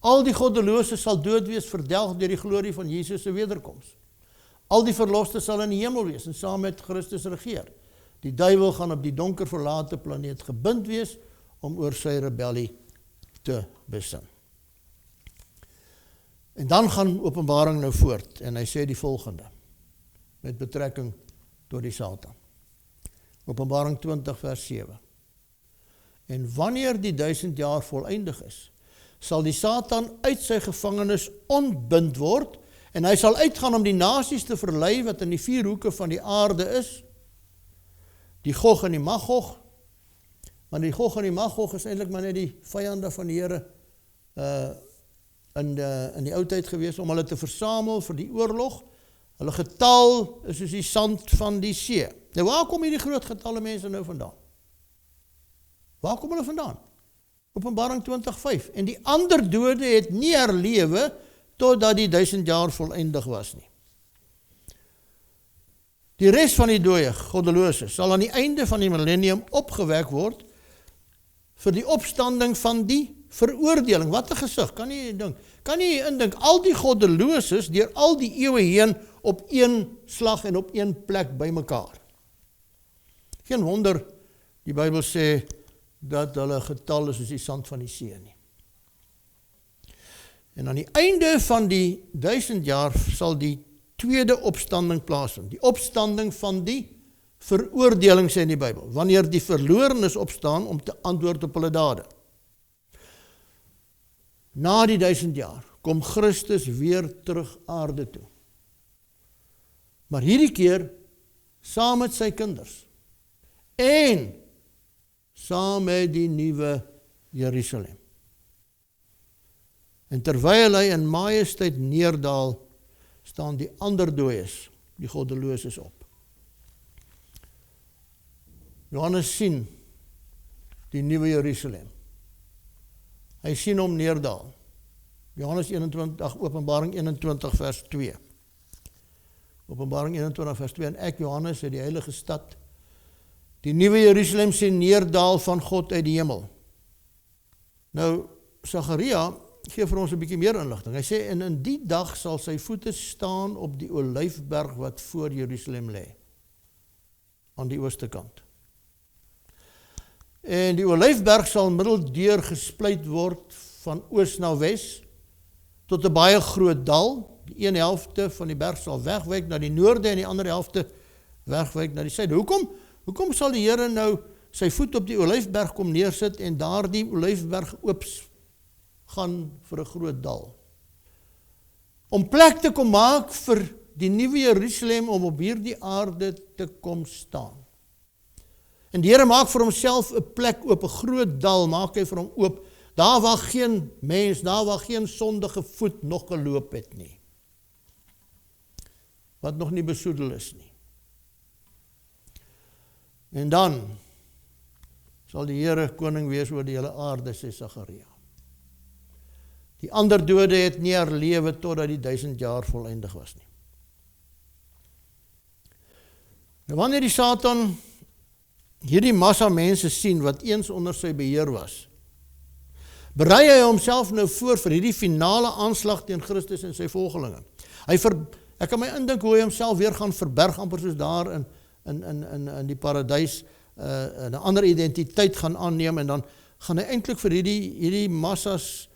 [SPEAKER 1] Al die goddelose sal dood wees, verdelg deur die glorie van Jesus se wederkoms. Al die verloste sal in die hemel wees en saam met Christus regeer. Die duiwel gaan op die donker verlate planeet gebind wees om oor sy rebellie te besin. En dan gaan Openbaring nou voort en hy sê die volgende met betrekking tot die Satan. Openbaring 20 vers 7. En wanneer die 1000 jaar voleindig is, sal die Satan uit sy gevangenis ontbind word, en hy sal uitgaan om die nasies te verlei wat in die 4 hoeke van die aarde is, die Gog en die Magog, maar die Gog en die Magog is eintlik maar net die vyande van die Here in die oudheid gewees, om hulle te versamel vir die oorlog. Hulle getal is soos die sand van die see. Nou waar kom hierdie groot getalle mense nou vandaan? Waar kom hulle vandaan? Openbaring 20:5. En die ander dode het nie herlewe totdat die 1000 jaar voleindig was nie. Die res van die dooie, goddelose, sal aan die einde van die millennium opgewek word vir die opstanding van die veroordeling. Wat 'n gesig, kan nie dink. Kan nie indink, al die goddeloses deur al die eeue heen op een slag en op een plek bymekaar. Geen wonder, die Bybel sê, dat hulle getal is soos die sand van die see nie. En aan die einde van die 1000 jaar sal die tweede opstanding plaasvind. Die opstanding van die veroordeling, sê in die Bybel, wanneer die verlorenes opstaan om te antwoord op hulle dade. Na die 1000 jaar kom Christus weer terug aarde toe. Maar hierdie keer saam met sy kinders en saam met die nuwe Jerusalem. En terwyl hy in majesteit neerdal, staan die ander dooies, die goddeloses op. Johannes sien die nuwe Jerusalem. Hy sien hom neerdal. Johannes 21, Openbaring 21 vers 2. Openbaring 21 vers 2, en ek, Johannes, het die heilige stad, die nuwe Jerusalem sien neerdal van God uit die hemel. Nou, Sagaria gee vir ons 'n bietjie meer inligting. Hy sê, en in die dag sal sy voete staan op die olyfberg wat voor Jerusalem lê, aan die ooste kant. En die olyfberg sal middeldeur gesplyt word van oos na wes, tot 'n baie groot dal. Die een helfte van die berg sal wegwyk na die noorde en die ander helfte wegwyk na die suide. Hoekom sal die Here nou sy voet op die Olyfberg kom neersit en daardie Olyfberg oop gaan vir 'n groot dal? Om plek te kom maak vir die nuwe Jerusalem om op hierdie aarde te kom staan. En die Here maak vir homself 'n plek oop, 'n groot dal maak hy vir hom oop, daar waar geen mens, daar waar geen sondige voet nog geloop het nie. Wat nog nie besoedel is nie. En dan sal die Here koning wees oor die hele aarde, sê Sagaria. Die ander dode het nie herlewe totdat die 1000 jaar voleindig was nie. Nou wanneer die Satan hierdie massa mense sien wat eens onder sy beheer was, berei hy homself nou voor vir hierdie finale aanslag teen Christus en sy volgelinge. Ek kan my indink hoe hy homself weer gaan verberg, amper soos daar in die paradys, 'n ander identiteit gaan aanneem, en dan gaan hy eintlik vir hierdie massas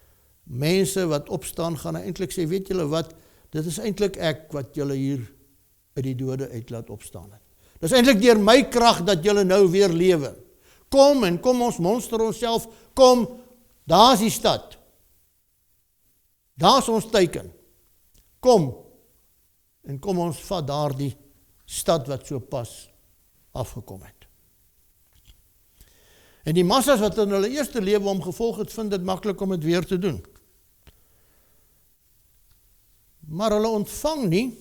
[SPEAKER 1] mense wat opstaan, gaan hy eintlik sê, weet julle wat, dit is eintlik ek wat julle hier uit die dode uit laat opstaan het. Dit is eintlik deur my krag dat julle nou weer lewe. Kom ons monster onsself, kom, daar is die stad. Daar is ons teiken. Kom ons vat daar die stad wat so pas afgekom het. En die massas wat in hulle eerste lewe om gevolg het, vind dit maklik om dit weer te doen. Maar hulle ontvang nie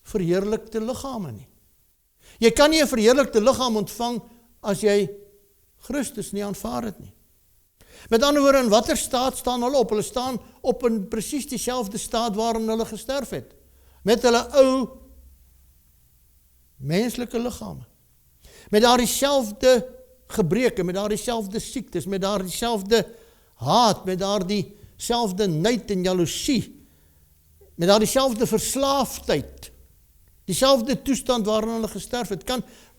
[SPEAKER 1] verheerlikte liggame nie. Jy kan nie 'n verheerlikte liggaam ontvang as jy Christus nie aanvaar het nie. Met ander woorde, in watter staat staan hulle op? Hulle staan op in presies dieselfde staat waarin hulle gesterf het. Met hulle ou menslike liggame. Met daardie selfde gebreke, met daardie selfde siektes, met daardie selfde haat, met daardie selfde nyd en jaloesie, met daardie selfde verslaafdheid, dieselfde toestand waarin hulle gesterf het.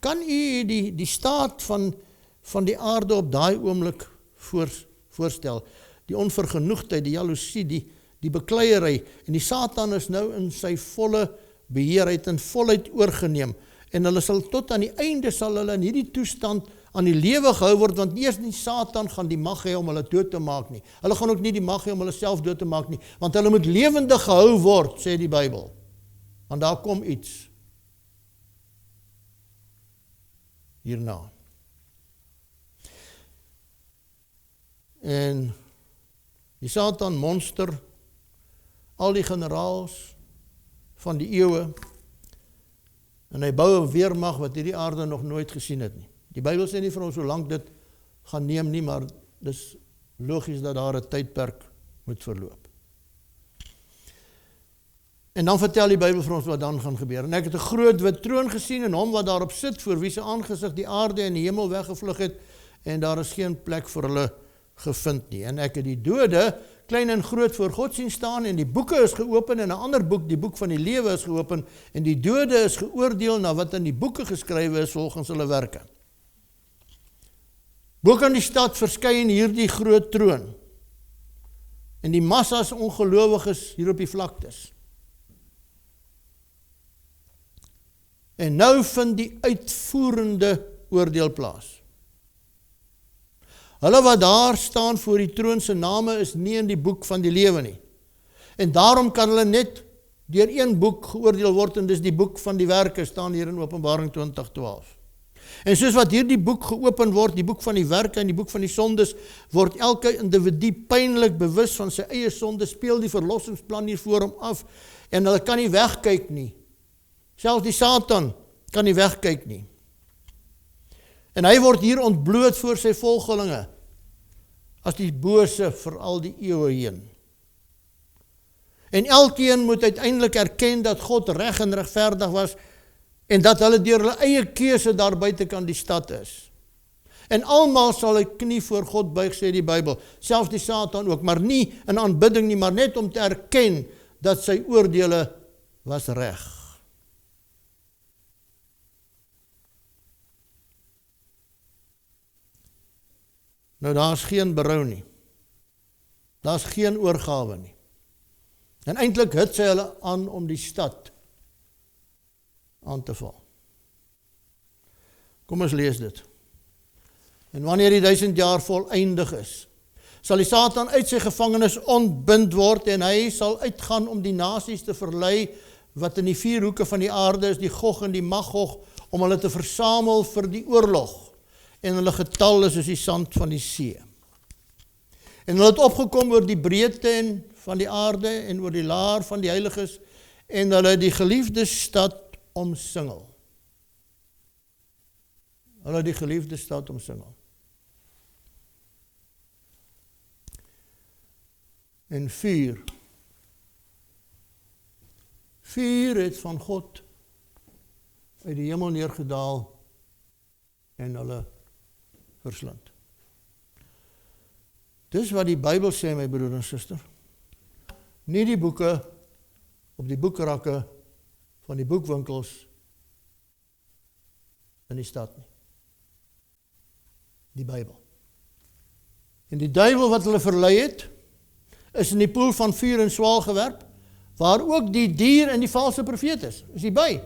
[SPEAKER 1] Kan u die staat van die aarde op daai oomblik voorstel? Die onvergenoegdheid, die jaloesie, die bekleierery, en die Satan is nou in sy volle beheer, hy het in volheid oorgeneem, en hulle sal tot aan die einde sal hulle in hierdie toestand aan die lewe gehou word, want eers die Satan gaan die mag hê om hulle dood te maak nie. Hulle gaan ook nie die mag hê om hulle self dood te maak nie, want hulle moet lewendig gehou word, sê die Bybel. Want daar kom iets hierna. En die Satan monster, al die generaals van die eeue, en hy bou 'n weermag wat hierdie aarde nog nooit gesien het nie. Die Bybel sê nie vir ons hoe lank dit gaan neem nie, maar dis logies dat daar 'n tydperk moet verloop. En dan vertel die Bybel vir ons wat dan gaan gebeur. En ek het 'n groot wit troon gesien en hom wat daarop sit, voor wie se aangesig die aarde en die hemel weggevlug het, en daar is geen plek vir hulle gevind nie. En ek het die dode, klein en groot, voor God sien staan, en die boeke is geopen, en 'n ander boek, die boek van die lewe, is geopen, en die dode is geoordeel na wat in die boeke geskrywe is volgens hulle werke. Bo kan die stad verskyn hierdie groot troon, en die massas ongelowiges hier op die vlaktes. En nou vind die uitvoerende oordeel plaas. Hulle wat daar staan voor die troon se name is nie in die boek van die lewe nie. En daarom kan hulle net deur een boek geoordeel word, en dis die boek van die werke, staan hier in Openbaring 20:12. En soos wat hierdie boek geopen word, die boek van die werke en die boek van die sondes, word elke individu pynlik bewus van sy eie sonde, speel die verlossingsplan hier voor hom af, en hulle kan nie wegkyk nie. Selfs die Satan kan nie wegkyk nie. En hy word hier ontbloot voor sy volgelinge, as die bose vir al die eeue heen. En elkeen moet uiteindelik erken dat God reg en regverdig was, en dat hulle deur hulle eie keuse daar buitekant die stad is. En almal sal hy knie voor God buig, sê die Bybel, selfs die Satan ook, maar nie in aanbidding nie, maar net om te erken dat sy oordeele was reg. Nou, daar is geen berou nie. Daar is geen oorgawe nie. En eintlik hit sy hulle aan om die stad aan te val. Kom ons lees dit. En wanneer die 1000 jaar voleindig is, sal die Satan uit sy gevangenis ontbind word en hy sal uitgaan om die nasies te verlei wat in die 4 hoeke van die aarde is, die Gog en die Magog, om hulle te versamel vir die oorlog. En hulle getal is soos die sand van die see. En hulle het opgekom oor die breedte van die aarde en oor die laar van die heiliges en hulle die geliefde stad omsingel. Hulle die geliefde stad omsingel. En vuur het van God uit die hemel neergedaal en hulle verslind. Dis wat die Bybel sê, my broer en suster. Nie die boeke op die boekrakke van die boekwinkels in die stad nie. Die Bybel. En die duiwel wat hulle verlei het, is in die poel van vuur en swaal gewerp, waar ook die dier en die valse profeet is. Is die by?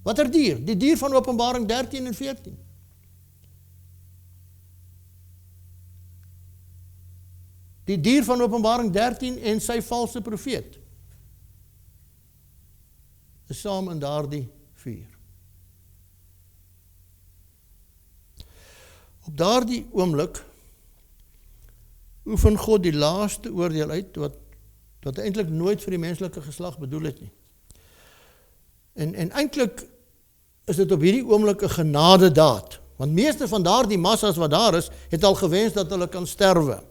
[SPEAKER 1] Watter dier? Die dier van Openbaring 13 en 14. Die dier van Openbaring 13 en sy valse profeet is saam in daardie vuur. Op daardie oomblik oefen God die laaste oordeel uit wat eintlik nooit vir die menslike geslag bedoel het nie. En eintlik is dit op hierdie oomblik 'n genadedaad, want meeste van daardie massas wat daar is, het al gewens dat hulle kan sterwe.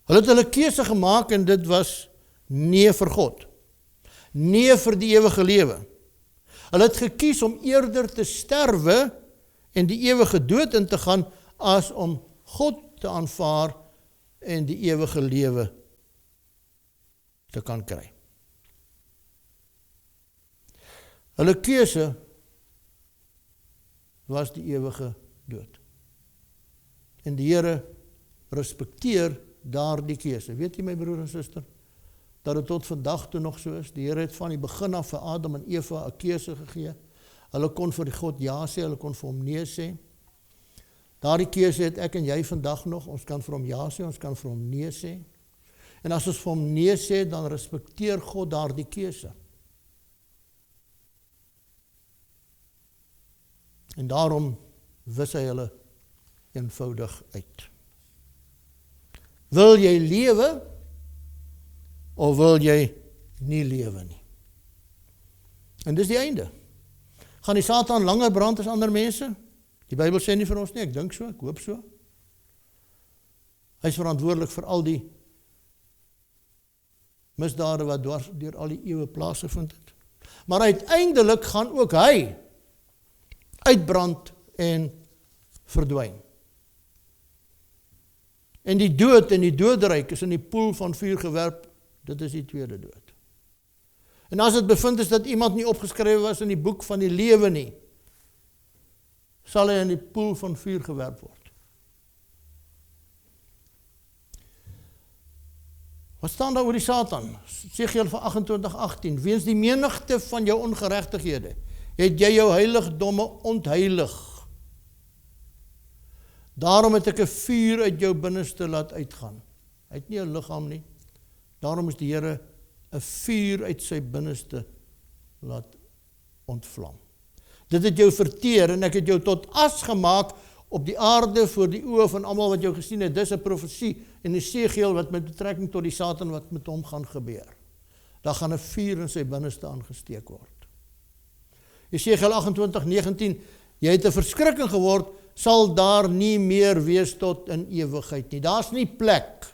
[SPEAKER 1] Hulle het hulle keuse gemaak en dit was nee vir God. Nee vir die ewige lewe. Hulle het gekies om eerder te sterwe en die ewige dood in te gaan as om God te aanvaar en die ewige lewe te kan kry. Hulle keuse was die ewige dood. En die Here respekteer daardie keuse. Weet jy, my broer en suster, dat dit tot vandag toe nog so is? Die Here het van die begin af vir Adam en Eva 'n keuse gegee. Hulle kon vir God ja sê, hulle kon vir hom nee sê. Daardie keuse het ek en jy vandag nog. Ons kan vir hom ja sê, ons kan vir hom nee sê. En as ons vir hom nee sê, dan respekteer God daardie keuse. En daarom wis hy hulle eenvoudig uit. Wil jy lewe of wil jy nie lewe nie? En dis die einde. Gaan die Satan langer brand as ander mense? Die Bybel sê nie vir ons nie, ek dink so, ek hoop so. Hy is verantwoordelik vir al die misdade wat deur al die eeue plaasgevind het. Maar uiteindelik gaan ook hy uitbrand en verdwyn. En die dood en die doodryk is in die poel van vuur gewerp, dit is die tweede dood. En as dit bevind is dat iemand nie opgeskrywe was in die boek van die lewe nie, sal hy in die poel van vuur gewerp word. Wat staan daar oor die Satan? Esegiel 28:18, weens die menigte van jou ongeregtighede, het jy jou heiligdomme ontheilig. Daarom het ek 'n vuur uit jou binneste laat uitgaan. Hy het nie 'n liggaam nie. Daarom is die Here 'n vuur uit sy binneste laat ontvlam. Dit het jou verteer en ek het jou tot as gemaak op die aarde voor die oë van almal wat jou gesien het. Dis 'n profesie in Esegiel wat met betrekking tot die Satan wat met hom gaan gebeur. Daar gaan 'n vuur in sy binneste aangesteek word. Esegiel 28:19, jy het 'n verskrikking geword, sal daar nie meer wees tot in ewigheid nie. Daar's nie plek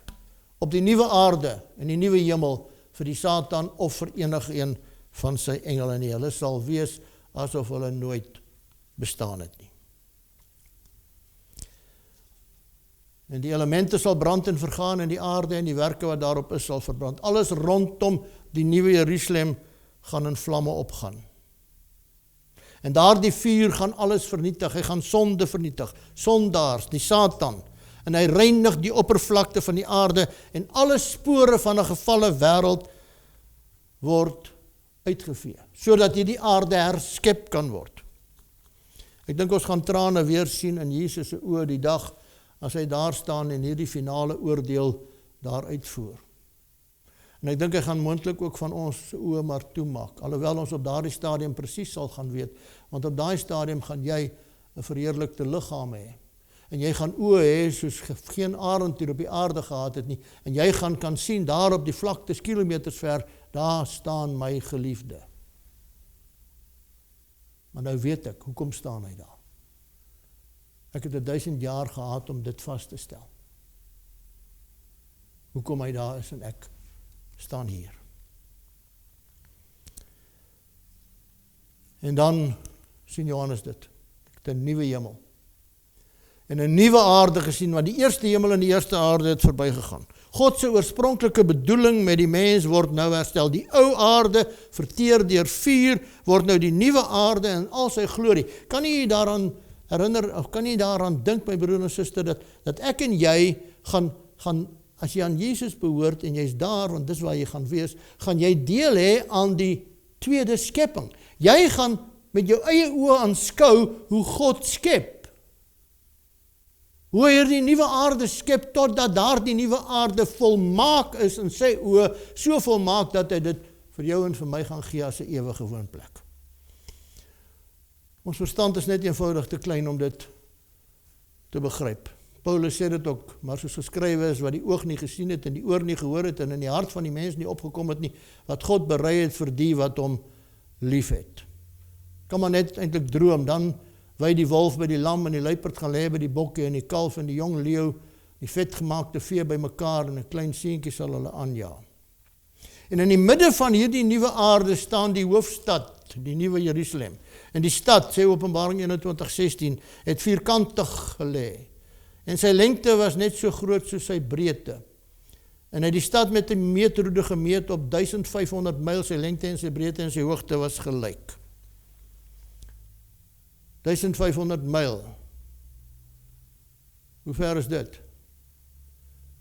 [SPEAKER 1] op die nuwe aarde en die nuwe hemel vir die Satan of vir enige een van sy engele nie. Hulle sal wees asof hulle nooit bestaan het nie. En die elemente sal brand en vergaan en die aarde en die werke wat daarop is sal verbrand. Alles rondom die nuwe Jerusalem gaan in vlamme opgaan. En daardie vuur gaan alles vernietig. Hy gaan sonde vernietig. Sondaars, die Satan. En hy reinig die oppervlakte van die aarde en alle spore van 'n gevalle wêreld word uitgevee, sodat hierdie aarde herskep kan word. Ek dink ons gaan trane weer sien in Jesus se oë die dag as hy daar staan en hierdie finale oordeel daar uitvoer. En ek dink hy gaan moontlik ook van ons se oë maar toemaak, alhoewel ons op daardie stadium presies sal gaan weet, want op daai stadium gaan jy 'n verheerlikte liggaam hê. En jy gaan oë hê soos geen arend hier op die aarde gehad het nie, en jy gaan kan sien daar op die vlaktes kilometers ver, daar staan my geliefde. Maar nou weet ek, hoekom staan hy daar? Ek het 1000 jaar gehad om dit vas te stel. Hoekom hy daar is en ek staan hier. En dan sien Johannes dit, 'n nuwe hemel en 'n nuwe aarde gesien, want die eerste hemel en die eerste aarde het verbygegaan. God se oorspronklike bedoeling met die mens word nou herstel. Die ou aarde, verteer deur vuur, word nou die nuwe aarde in al sy glorie. Kan jy daaraan herinner, of kan jy daaraan dink, my broer en suster, dat ek en jy gaan, as jy aan Jesus behoort en jy's daar, want dis waar jy gaan wees, gaan jy deel hê aan die tweede skepping. Jy gaan met jou eie oë aanskou hoe God skep. Hoe hy die nuwe aarde skep, totdat daar die nuwe aarde volmaak is in sy oë, so volmaak dat hy dit vir jou en vir my gaan gee as 'n ewige woonplek. Ons verstand is net eenvoudig te klein om dit te begryp. Paulus sê dit ook, maar soos geskrywe is, wat die oog nie gesien het en die oor nie gehoor het en in die hart van die mens nie opgekom het nie, wat God berei het vir die wat hom lief het. Kan maar net eintlik droom, dan wy die wolf by die lam en die luiperd gaan lê by die bokke en die kalf en die jong leeu, die vetgemaakte vee by mekaar en 'n klein seentjie sal hulle aanjaag. En in die midde van hierdie nuwe aarde staan die hoofstad, die nuwe Jerusalem. En die stad, sê Openbaring 21:16, het vierkantig gelê. En sy lengte was net so groot soos sy breedte. En hy het die stad met 'n meetroede gemeet op 1500 myl, sy lengte en sy breedte en sy hoogte was gelyk. 1500 myl. Hoe ver is dit?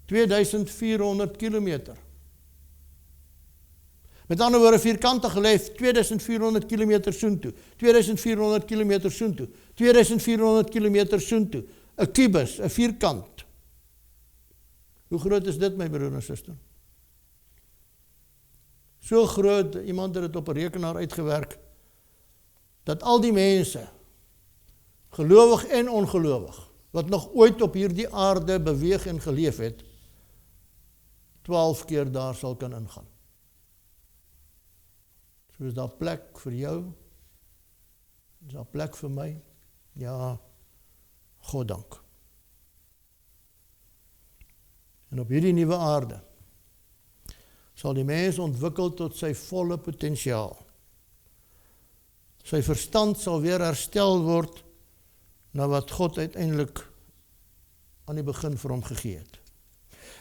[SPEAKER 1] 2400 kilometer. Met ander woorde, vierkantig gelê, 2400 kilometer soontoe, 2400 kilometer soontoe, 2400 kilometer soontoe. 'n kubus, 'n vierkant. Hoe groot is dit, my broer en suster? So groot, iemand het dit op 'n rekenaar uitgewerk, dat al die mense, gelowig en ongelowig, wat nog ooit op hierdie aarde beweeg en geleef het, 12 keer daar sal kan ingaan. So is daar plek vir jou, is daar plek vir my? Ja, God dank. En op hierdie nuwe aarde sal die mens ontwikkel tot sy volle potensiaal. Sy verstand sal weer herstel word na wat God uiteindelik aan die begin vir hom gegee het.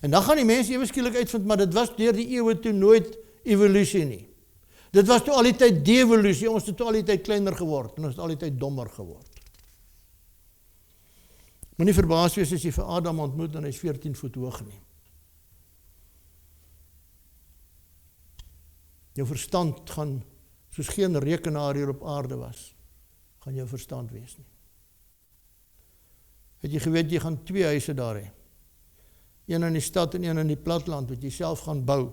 [SPEAKER 1] En dan gaan die mens ewe skielik uitvind, maar dit was deur die eeue toe nooit evolusie nie. Dit was toe al die tyd devolusie, ons het toe al die tyd kleiner geword en ons het al die tyd dommer geword. Moenie verbaas wees as jy vir Adam ontmoet en hy is 14 voet hoog nie. Jou verstand gaan, soos geen rekenaar hier op aarde was, gaan jou verstand wees nie. Het jy geweet, jy gaan 2 huise daar hê. Een in die stad en een in die platteland, wat jy self gaan bou.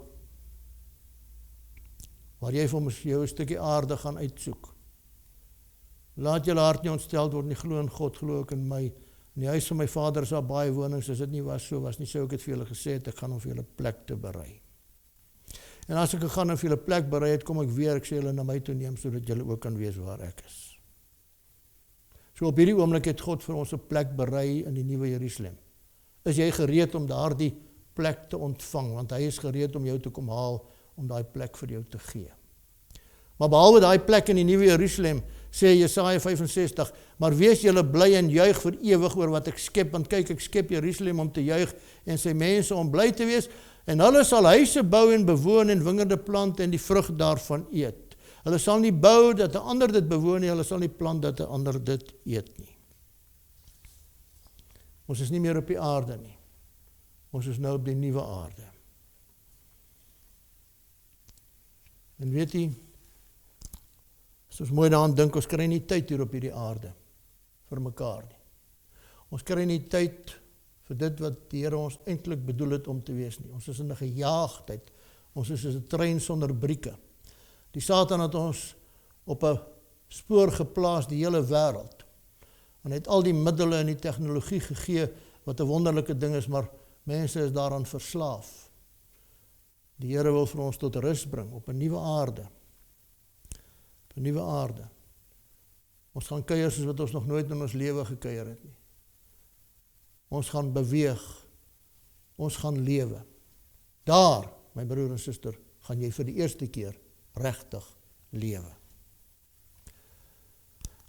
[SPEAKER 1] Waar jy vir jou 'n stukkie aarde gaan uitsoek. Laat julle hart nie ontstel word nie, glo in God, glo ook in my. In die huis van my Vader is daar baie wonings, as dit nie was nie, sou ek het vir julle gesê het, ek gaan om vir julle plek te berei. En as ek gaan om vir julle plek berei het, kom ek weer, ek sê julle na my toe neem, sodat julle ook kan wees waar ek is. So op hierdie oomblik het God vir ons 'n plek berei in die nuwe Jerusalem. Is jy gereed om daardie plek te ontvang, want hy is gereed om jou te kom haal, om daai plek vir jou te gee. Maar behalwe daai plek in die nuwe Jerusalem, sê Jesaja 65, maar wees julle bly en juig vir ewig oor wat ek skep, want kyk, ek skep Jerusalem om te juig en sy mense om bly te wees, en hulle sal huise bou en bewoon en wingerde plant en die vrug daarvan eet. Hulle sal nie bou dat 'n ander dit bewoon nie, hulle sal nie plant dat 'n ander dit eet nie. Ons is nie meer op die aarde nie. Ons is nou op die nuwe aarde. En weet jy, as ons mooi daaraan dink, ons kry nie tyd hier op hierdie aarde vir mekaar nie. Ons kry nie tyd vir dit wat die Here ons eintlik bedoel het om te wees nie. Ons is in 'n gejaagdheid. Ons is soos 'n trein sonder brieke. Die Satan het ons op 'n spoor geplaas, die hele wêreld. En het al die middele en die tegnologie gegee, wat 'n wonderlike ding is, maar mense is daaraan verslaaf. Die Here wil vir ons tot rus bring, op 'n nuwe aarde. Op 'n nuwe aarde. Ons gaan kuier soos wat ons nog nooit in ons lewe gekuier het nie. Ons gaan beweeg. Ons gaan lewe. Daar, my broer en suster, gaan jy vir die eerste keer regtig lewe.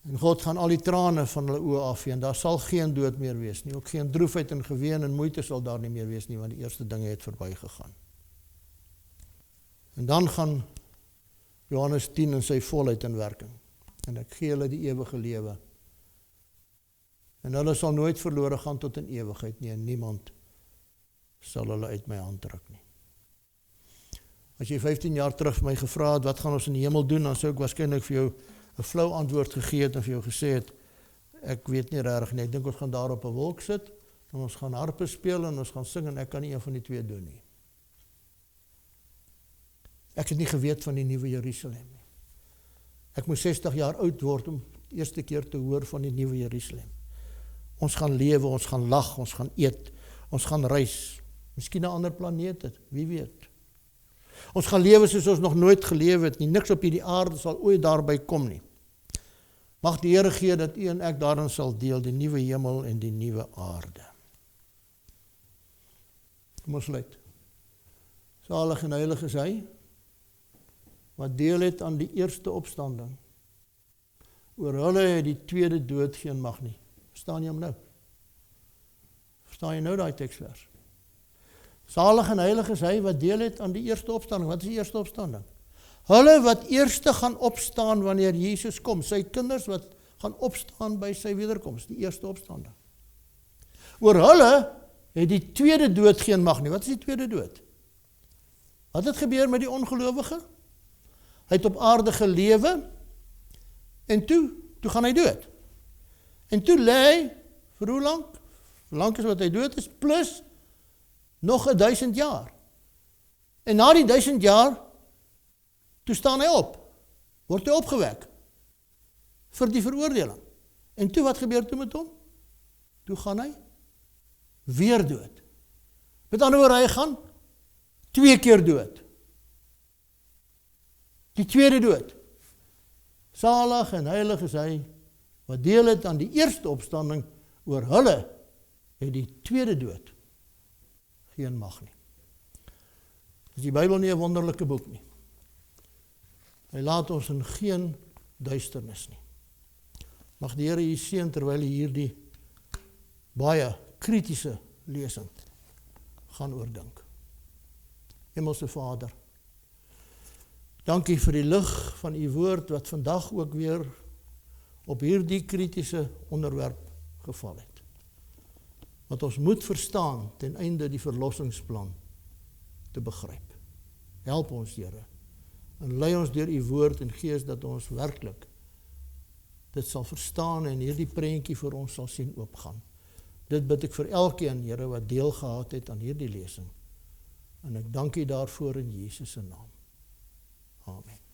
[SPEAKER 1] En God gaan al die trane van hulle oë afvee, en daar sal geen dood meer wees nie. Ook geen droefheid en geween en moeite sal daar nie meer wees nie, want die eerste dinge het verbygegaan. En dan gaan Johannes 10 in sy volheid in werking. En ek gee hulle die ewige lewe. En hulle sal nooit verlore gaan tot in ewigheid nie, en niemand sal hulle uit my hand ruk nie. As jy 15 jaar terug vir my gevra het, wat gaan ons in die hemel doen, dan sou ek waarskynlik vir jou 'n flou antwoord gegee het en vir jou gesê het, ek weet nie regtig nie, ek dink ons gaan daar op 'n wolk sit, en ons gaan harpe speel, en ons gaan sing, en ek kan nie een van die twee doen nie. Ek het nie geweet van die nuwe Jerusalem nie. Ek moes 60 jaar oud word om die eerste keer te hoor van die nuwe Jerusalem. Ons gaan lewe, ons gaan lag, ons gaan eet, ons gaan reis, miskien 'n ander planeet het, wie weet. Ons gaan lewe soos ons nog nooit gelewe het nie, niks op hierdie aarde sal ooit daarby kom nie. Mag die Here gee dat u en ek daarin sal deel, die nuwe hemel en die nuwe aarde. Kom ons sluit. Salig en heilig is hy, wat deel het aan die eerste opstanding. Oor hulle het die tweede dood geen mag nie. Verstaan jy hom nou? Verstaan jy nou daai teksvers? Salig en heilig is hy wat deel het aan die eerste opstanding. Wat is die eerste opstanding? Hulle wat eerste gaan opstaan wanneer Jesus kom. Sy kinders wat gaan opstaan by sy wederkoms. Die eerste opstanding. Oor hulle het die tweede dood geen mag nie. Wat is die tweede dood? Wat het gebeur met die ongelowige? Hy het op aarde gelewe en toe gaan hy dood. En toe lê hy, vir hoe lang? Hoe lang is wat hy dood is, plus nog 1000 jaar. En na die 1000 jaar, toe staan hy op. Word hy opgewek. Vir die veroordeling. En toe, wat gebeur toe met hom? Toe gaan hy weer dood. Met ander woorde, hy gaan 2 keer dood. Die tweede dood. Salig en heilig is hy, wat deel het aan die eerste opstanding, oor hulle het die tweede dood geen mag nie. Is die Bybel nie 'n wonderlike boek nie? Hy laat ons in geen duisternis nie. Mag die Here u seën terwyl hy hierdie baie kritiese lesing gaan oordink. Hemelse Vader, dankie vir die lig van u woord wat vandag ook weer op hierdie kritiese onderwerp geval het. Wat ons moet verstaan ten einde die verlossingsplan te begryp. Help ons, Here, en lei ons deur u woord en gees dat ons werklik dit sal verstaan en hierdie prentjie vir ons sal sien oopgaan. Dit bid ek vir elkeen, Here, wat deel gehad het aan hierdie lesing. En ek dank u daarvoor in Jesus se naam. Amen.